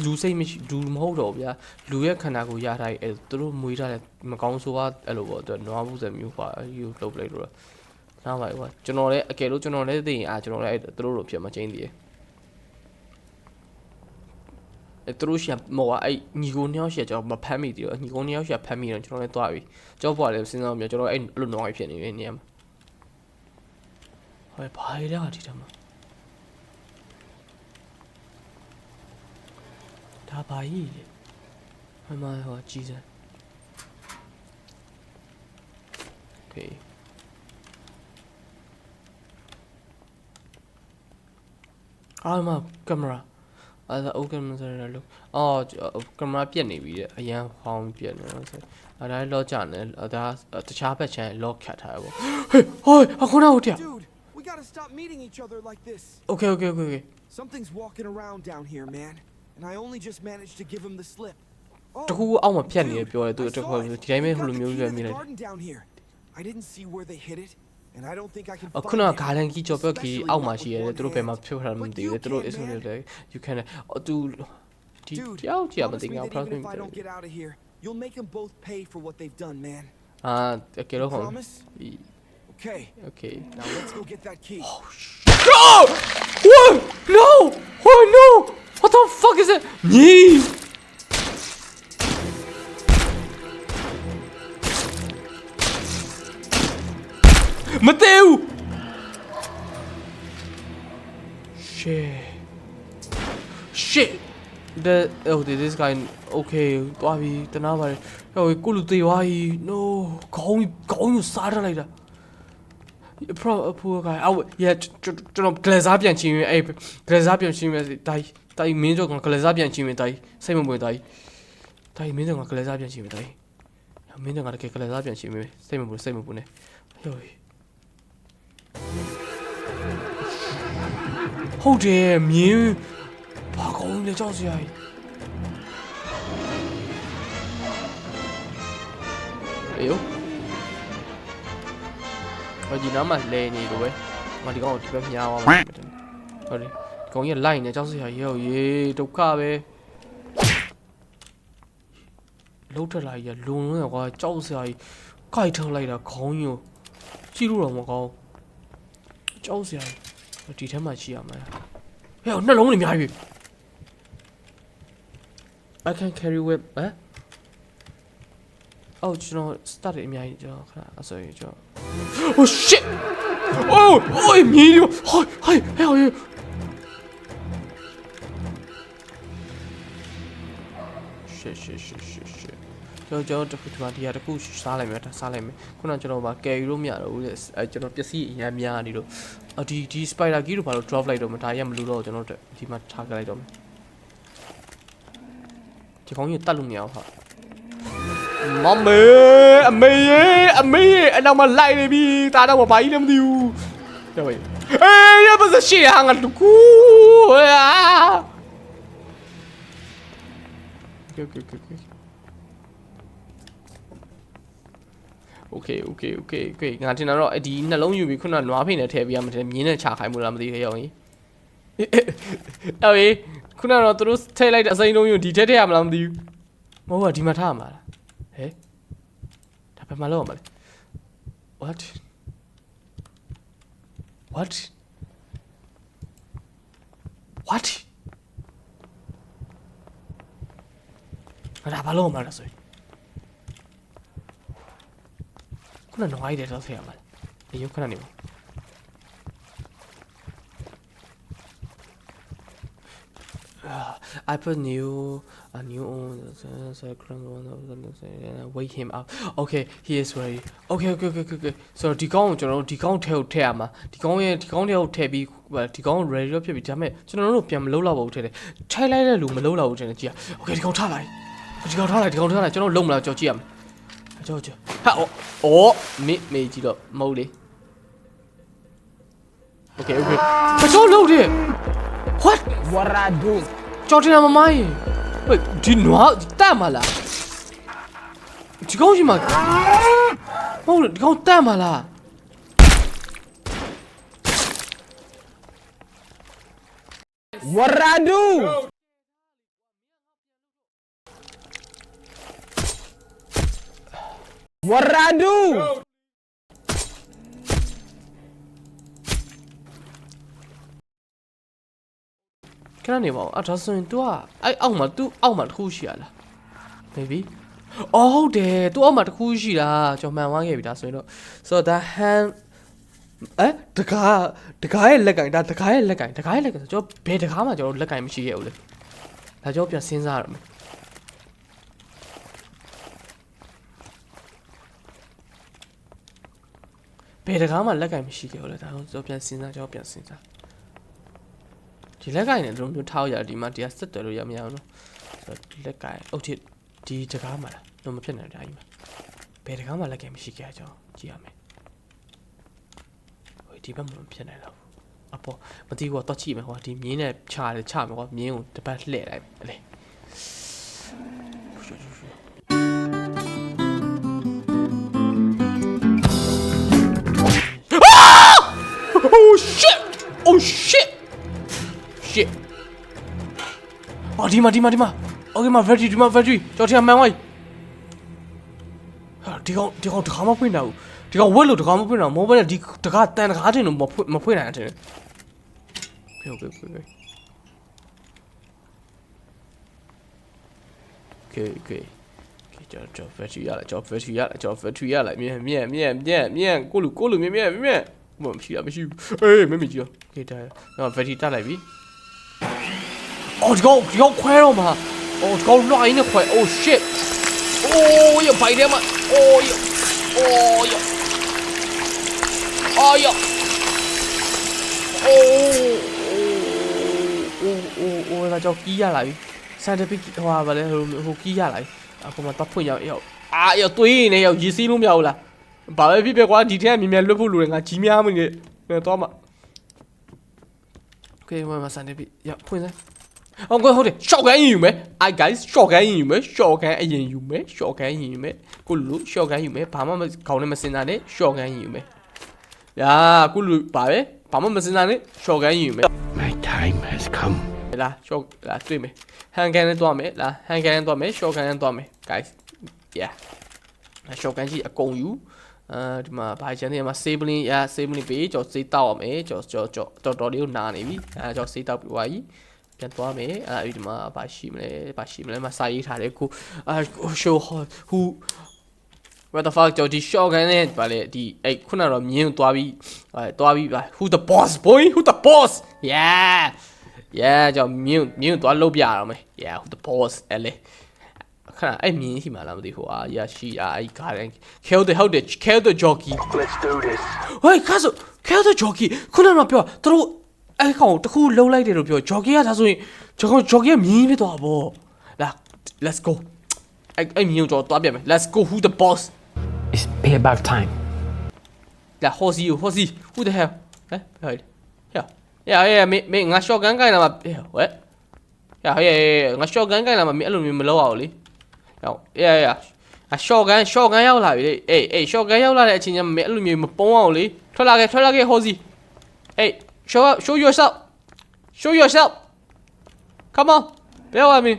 Speaker 1: လူစိတ်မရှိလူမဟုတ်တော့ဗျာလူရဲ့ခန္ဓာကိုယ်ရထားတယ်သူတို့မွေးထားတယ်မကောင်းဆိုးကအဲ့လိုပေါ့သူနွားဘူးစမျိုးပါယူလုပ်လိုက်တော့နားပါကွာကျွန်တော်လည်းအကယ်လို့ကျွန်တော်လည်းသိရင်ကျွန်တော်လည်းသူတို့လိုဖြစ်မှချင်းသေးတယ်သူတို့ရှာမော်အဲ့ညီကိုနှစ်ယောက်ရှာကျွန်တော်မဖမ်းမိသေးတော့ညီကိုနှစ်ယောက်ရှာဖမ်းမိတော့ကျွန်တော်လည်းသွားပြီကြောက်ပွားလည်းစဉ်းစားမြကျွန်တော်အဲ့လိုနွားဖြစ်နေပြီနေရာမှာဟဲ့ဘာလဲဒီတမ်း ဒါပါကြီးလေမဟိုကြီးစမ်း Okay အားမကင်မရာအဲ့ဒါအိုကင်မရာလို့အော်ကင်မရာပြက်နေပြီတဲ့အရန်ဟောင်းပြက်နေတော့ဆိုအဲ့ဒါလော့ကြနေဒါတခြားဘက်ချမ်းလော့ခတ်ထားရပေါ့ဟေးဟိုအခုနောက်ဟုတ်တယ်
Speaker 7: Dude, we gotta stop meeting each other like this.
Speaker 1: Okay
Speaker 7: Something's walking around down here, man, and I only just managed to give him the slip.
Speaker 1: တခုအောက်မှာဖြတ်နေရပြောတယ်သူတခုဒီတိုင်းပဲဟိုလိုမျိုးပဲမြင်လိုက်
Speaker 7: down here. I didn't see where they hit it, and I don't think I can.
Speaker 1: အခုနကဂါလန်ကြီးကြော်ပြောက်ကြီးအောက်မှာရှိရတယ်သူတို့ဘယ်မှာဖြုတ်ထားမှမသိဘူးသူတို့အစုံတွေ you can သူဒီကြောက်ကြည့်မသိငါ problem
Speaker 7: if I don't get out of here, you'll make them both pay for what they've done, man.
Speaker 1: ကဲတော့ဟုတ်
Speaker 7: Okay. Now let's go get that key.
Speaker 1: No! What? No! Oh no! What the fuck is it? Nee! Mateo! Shit! This guy okay. သွားပြီတနာပါလေဟိုကိုလူသေးသွားပြီ no ခေါင်းကိုစားထားလိုက်တာ poor guy. Oh yeah, ကျွန်တော် glass ပြန်ချင်းရင်အဲ့ glass ပြန်ချင်းရင်တိုင်းမင်းတို့က glass ပြန်ချင်းရင်တိုင်းစိတ်မပွေတိုင်းမင်းတို့က glass ပြန်ချင်းရင်တိုင်းမင်းတို့ကတကယ် glass ပြန်ချင်းရင်စိတ်မပွေနဲ့ဟိုဟုတ်တယ်မြင်းဘာကောင်းလဲကြောက်စရာကြီးအေးဒီနားမှာလဲနေလို့ပဲငါဒီကောင်ကိုဒီဘက်မြားသွားမှာဟုတ်တယ်ဒီကောင်ကြီးလိုက်နေကြောက်စရာရေဒုက္ခပဲလှုပ်ထလာကြီးလုံလုံးရကွာကြောက်စရာကြီးကြိုက်ထုတ်လိုက်တာခေါင်းကြီးကိုကြည့်လို့တော့မကောင်းကြောက်စရာဒီထဲမှာရှိရမှာဟဲ့နှလုံးတွေအများကြီး I can carry with အော်ကျွန်တော် start အများကြီးကျွန်တော်ခဏအစိုးရကျွန်တော် Oh shit! Oh! Oh! မြည်လို့ဟိုshit ကျွန်တော်တခုဒီမှာတခုစားလိုက်မယ်ခုနကျွန်တော်ကကယ်ယူလို့မရတော့ဘူးလေကျွန်တော်ပစ္စည်းအများများနေလို့ဒီ spider key တို့ဘာလို့ drop လိုက်တော့မဒါရမလို့တော့ကျွန်တော်ဒီမှာထားခဲ့လိုက်တော့မယ်ဒီကောင်ကြီးတတ်လို့မရဘူးဟာမမေအမေအနောက်မှာလိုက်နေပြီတာတော့ဘာကြီးလည်းမသိဘူးတော့ဟေးရပါစရှိဟာငါတူကူOkay ငါတင်တော့ဒီနှလုံးယူပြီးခုနနွားဖိနေထည့်ပေးရမှာတယ်မြင်းနဲ့ချခိုင်းမှုလားမသိခဲ့ရောကြီးအေးခုနတော့သူတို့ထည့်လိုက်တဲ့အစိမ်းလုံးယူဒီထည့်ရမလားမသိဘူးမဟုတ်ပါဒီမှာထားမှာလားဟဲ့ဒါပဲမလို့မလဲ What ဒါဘာလို့မလဲဆိုခုနတော့အိုက်တယ်တော့ဆရာမလေးရုပ်ခဏနေပါ I put new on so wake him up. Okay, he is ready. Okay. So ဒီကောင်းကိုကျွန်တော်တို့ဒီကောင်းထဲကိုထည့်ရမှာဒီကောင်းထဲကိုထည့်ပြီးဒီကောင်း ready တော့ဖြစ်ပြီဒါပေမဲ့ကျွန်တော်တို့ပြန်မလုပ်တော့ဘူးထည့်တယ်ထိုင်လိုက်တဲ့လူမလုပ်တော့ဘူးထင်တယ်ကြည့်ရ Okay ဒီကောင်းထားလိုက်ကျွန်တော်လုံးမလားကြောက်ကြည့်ရမယ်ကြောက်ဟာအော်မေးကြည့်တော့မဟုတ်လေ Okay ကျွန်တော်လုံးတယ် What I do ကြောက်တယ်မမကြီးဝေးဒီနွားတက်မလားဒီကောင်ရှိမှာဟုတ်လေဒီကောင်တက်မလား
Speaker 8: What I do? What I do?
Speaker 1: ခဏနေပါဦးဒါဆိုရင် तू อ่ะအဲ့အောက်မှာ तू အောက်မှာတစ်ခုရှိရလား maybe အော်ဟုတ်တယ် तू အောက်မှာတစ်ခုရှိတာကျွန်တော်မှန်သွားခဲ့ပြီဒါဆိုရင်တော့ဆိုတော့ဒါ hand တကားရဲ့လက်ကင်ဒါတကားရဲ့လက်ကင်ဆိုကျွန်တော်ဘယ်တကားမှကျွန်တော်လက်ကင်မရှိခဲ့ဘူးလေဒါ ဒါကြောင့်ပြန်စဉ်းစားရမယ်ဘယ်တကားမှလက်ကင်မရှိခဲ့ဘူးလေဒါကြောင့်ပြန်စဉ်းစားကြောင့်ပြန်စဉ်းစားဒီလက်ကင်နဲ့တို့မျိုးထားရဒီမှာဒီကဆက်တယ်လို့ရမရအောင်နော်ဆိုတော့ဒီလက်ကင်အုတ်ဒီတကားမှာလားတော့မဖြစ်နိုင်တာကြီးမှာဘယ်တကားမှလက်ကင်မရှိခဲ့ကြအောင်ကြည့်ရမယ်ဟိုဒီဘက်မှာမဖြစ်နိုင်တော့အပေါ်မသိဘူးတော့ကြည့်မယ်ဟိုဒီမြင်းနဲ့ချတယ်ချမယ်ကွာမြင်းကိုတစ်ပတ်လှည့်လိုက်အလေ Oh shit! Oh shit! Shit! Oh, di ma. Okay, ma battery. ကြောက်ထမှန်ဝိုင်းဟာဒီကောင်တကားမဖွင့်တော့ဘူးဒီကောင်ဝက်လို့တကားမဖွင့်တော့မိုးဘဲဒီတကားတန်တကားတင်လို့မဖွင့်နိုင်တယ်Okay. Okay. ကြောက် battery ရလိုက်မြင်ကိုလူမြင်မရှိဘူးအေးမမကြီးโอเคဒါတော့ battery တက်လိုက်ပြီအော်ဒီကောင်ခွဲတော့မှာအော်ဒီကောင်လွှိုင်းနေခွဲ oh shit โอ้ยไปได้มาโอ้ยโอ้ยเราကြီးရလာပြီ scientific ဟိုပါလေဟိုကြီးရလာပြီအခုမှတော့ဖွင့်ရောက်အာတွေးနေရောက်ရည်စည်းလို့မရဘူးလားဘာပဲဖြစ်ဖြစ်ကွာဒီထဲကမြင်လွတ်ဖို့လိုတယ်ငါကြီးများမနေတော့မှโอเคဝင်မှာစနေပြီရဖွင့်စမ်းဟုတ်တယ် shotgun ရင်ယူမယ် I guys shotgun ရင်ယူမယ် shotgun အရင်ယူမယ် shotgun ရင်ယူမယ်ကိုလူ shotgun ယူမယ်ဘာမှမခေါင်းနဲ့မစင်တာနဲ့ shotgun ရင်ယူမယ်ညာကိုလူပါပဲဘာမှမစင်တာနဲ့ shotgun ရင်ယူမယ်
Speaker 9: My time has come
Speaker 1: လာ shot လာတွေ့မယ် handgun နဲ့တွားမယ်လာ handgun နဲ့တွားမယ် shotgun နဲ့တွားမယ် guys yeah shotgun ကြီးအကုန်ယူဒီမှာဘာချန်နေမှာ sabling ရ sabling ပေးကျွန်တော်စေးတောက်ရမယ်ကျွန်တော်လေးကိုနာနေပြီကျွန်တော်စေးတောက်ပြီးသွားပြီပြန်သွားမယ်အဲ့ဒါဒီမှာဘာရှိမလဲမစာရေးထားတယ်ကို show who what the fuck ကျွန်တော်ဒီ shotgun နဲ့ဗာလေဒီအဲ့ခုနကတော့မြင်းသွားပြီးပါ who the boss boy who the boss yeah ကျွန်တော်မြင်းသွားလုပ်ပြရအောင်မယ် yeah who the boss အဲ့လေခဏအဲ့မြင်းရှိမှလားမသိဘူးရရှိအဲ့ကားတယ် kill the jockey
Speaker 9: Let's do this
Speaker 1: ဟေးခါဆို kill the jockey ခုနကပြောသူတို့အဲ့ကောင်တခုလုံးလိုက်တယ်လို့ပြော jockey ကဒါဆိုရင်jockey ကမြင်းဖြစ်သွားပါဘောလာ let's go အဲ့မြင်းကိုတော့ပြမယ် let's go who the boss
Speaker 8: It's payback time
Speaker 1: လာ horsey who the hell ဟဲ့မင်းငါ shotgun ကိုင်းလာမှာဝဲငါ shotgun ကိုင်းလာမှာမင်းအဲ့လိုမျိုးမလုပ်အောင်လေshotgun ရောက်လာပြီလေအေး shotgun ရောက်လာတဲ့အချိန်ကျမင်းအဲ့လိုမျိုးမပုံးအောင်လေထွက်လာခဲ့ horsey အေးshow yourself come on ဘယ်ဝါမင်း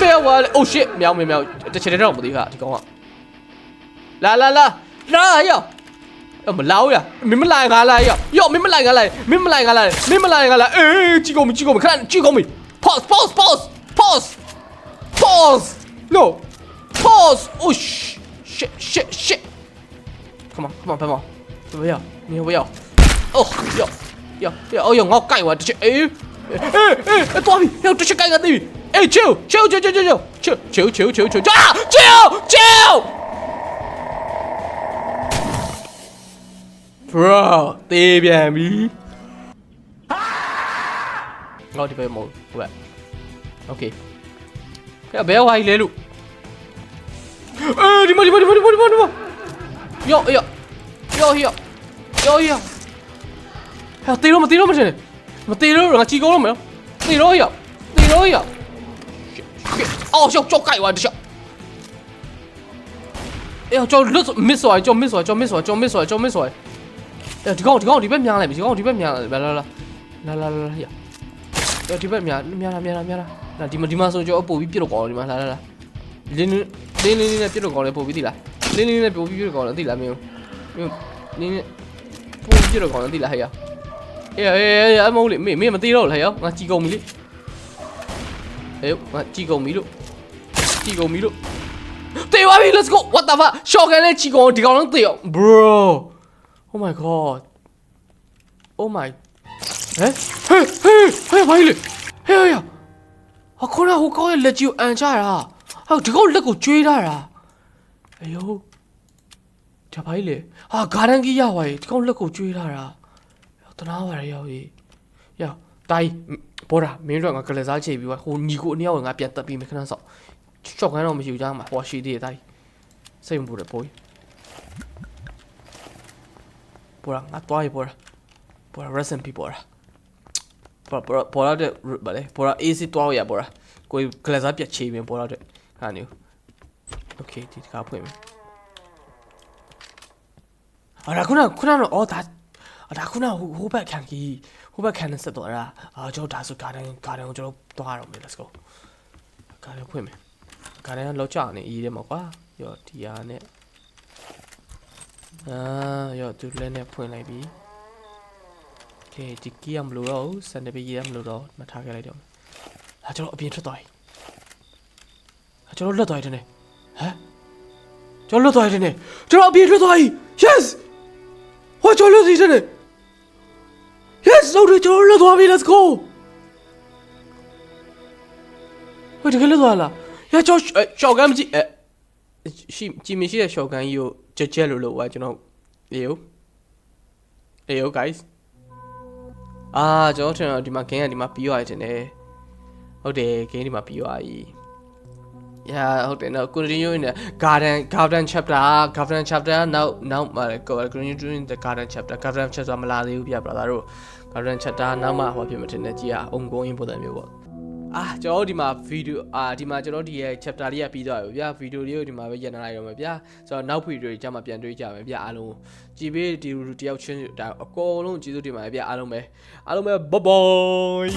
Speaker 1: ဘယ်ဝါ oh shit မြောင်တစ်ချက်တည်းတော့မသိဘူးဟာဒီကောင်ကလာရောက်မလာဘူးမင်းမလာငါလာရောက်မင်းမလာငါလာအေးကြည့်ကုန်ပြီခဏကြည့်ကုန်ပြီ pause no pause oh shit come on 不要哦哟我盖我这哎多比要这是盖个地哎救bro တေးပြန်ပြီငါဒီပဲမဟုတ်ဟုတ်ပါ okay ဘယ်ဝိုင်းလဲလို့ဒီမယောဟာတေးလို့မထင်နဲ့မတေးလို့ငါချီကောလို့မရောတေးလို့အော်ရှော့ကြောက်ကိုက်သွားတရှော့ကြောက်လွတ် miss သွားကြောက် miss သွားဒီကောင်ဒီဘက်များလိုက်ပြီလာဒီဘက်များလာဒီမှာဆိုကြောအပို့ပြီးပြစ်တော့ကောင်းဒီမှာလာလင်းနဲ့ပြစ်တော့ကောင်းလေပို့ပြီးသီလားလင်းနဲ့ပို့ပြီးပြစ်တော့ကောင်းလေသီလားမင်းနင်းပို့ပြီးပြစ်တော့ကောင်းလေသီလားဟဲ့ရအမဟုတ်လေမင်းမသိတော့လားဟဲ့ငါကြည်ကုန်ပြီလေငါကြည်ကုန်ပြီလို့တေးပါပြီ let's go what the fuck shotgun နဲ့ကြည်ကုန်ဒီကောင်လုံးတေးအောင် bro oh my god oh my ဟဲ့ဘာလဲဟဲ့ဟာ ခုနကဟိုကောင်းရဲ့လက်ကြီးကိုအန်ချတာဟာဒီကောင်လက်ကိုကျွေးထားတာအယောဒါပါလေဟာဂါရန်ကြီးရပါရဲ့ဒီကောင်လက်ကိုကျွေးထားတာတနာပါရရောက်ကြီးရောက်တိုင်းဘောရာမင်းတို့ကကလေးစားချိန်ပြီးဟိုညီကိုအနည်းအောင်ငါပြန်တက်ပြီးမခဏဆောက်ချော့ခန်းတော့မရှိဘူးကြားမှာဟောရှိသေးတယ်တိုင်းစိတ်မပူတယ်ပိုးဘောရာငါတွားရဘောရာ rest in peace ဘောရာတဲ့ဗလေဘောရာ AC တွားရဘောရာကိုကလေးစားပြတ်ချေပြီးဘောရာတဲ့ဟာနေ Okay ဒီကားဖွင့်မယ်အဲ့ဒါခုနတော့အော်ဒါခုနဟိုဘက်ခံကြီးဟိုဘက်ခံနဲ့ဆက်တော့တာကျွန်တော်ဒါဆိုကားတိုင်းကိုကျွန်တော်တွားရအောင်မယ် let's go ကားတိုင်းဖွင့်မယ်ကားတိုင်းလောက်ချနေအေးတယ်မကွာရောဒီဟာနဲ့ရောသူလည်းနဲ့ဖွင့်လိုက်ပြီ Okay ဒီကီးရမလို့တော့စံတပီးရမလို့တော့မထားခဲ့လိုက်တော့ကျွန်တော်အပြင်ထွက်သွားပြီကျွန်တော်လွတ်သွားတယ်နဲ့ဟမ်ကျွန်တော်လွတ်သွားတယ်နဲ့ကျွန်တော်အပြင်ထွက်သွားပြီ yes ဟောကျွန်တော်လွတ်သေးတယ် yes ကျွန်တော်လွတ်သွားပြီ let's go ဟိုတကယ်လွတ်သွားလားရကျွန်တော်ရှော့ကန်မကြည့်ရှိကြည့်မရှိတဲ့ရှော့ကန်ကြီးကိုကြက်လို့ကျွန်တော်အေး guys ကျွန်တော်ထင်တော့ဒီမှာ game ကဒီမှာပြီးသွားတယ်တင်တယ်ဟုတ်တယ် game ဒီမှာပြီးသွားပြီ ဟုတ်တယ်နော် continue in the garden chapter now continue in the garden chapter မလာသေးဘူးပြ brother တို့ garden chapter နောက်မှဟောဖြစ်မှတင်တယ်ကြည်အောင် ongoing ပုံစံမျိုးပေါ့ကျွန်တော်ဒီမှာ video ဒီမှာကျွန်တော်ဒီရဲ့ chapter လေးကပြီးသွားပြီဗျာ video လေးကိုဒီမှာပဲရန်လိုက်တော့မယ်ဗျာဆိုတော့နောက် video တွေကြမှာပြန်တွေ့ကြမယ်ဗျာအားလုံးကြည်ပေးဒီတယောက်ချင်းဒါအကုန်လုံးကျေးဇူးတင်ပါတယ်ဗျာအားလုံးပဲ bye bye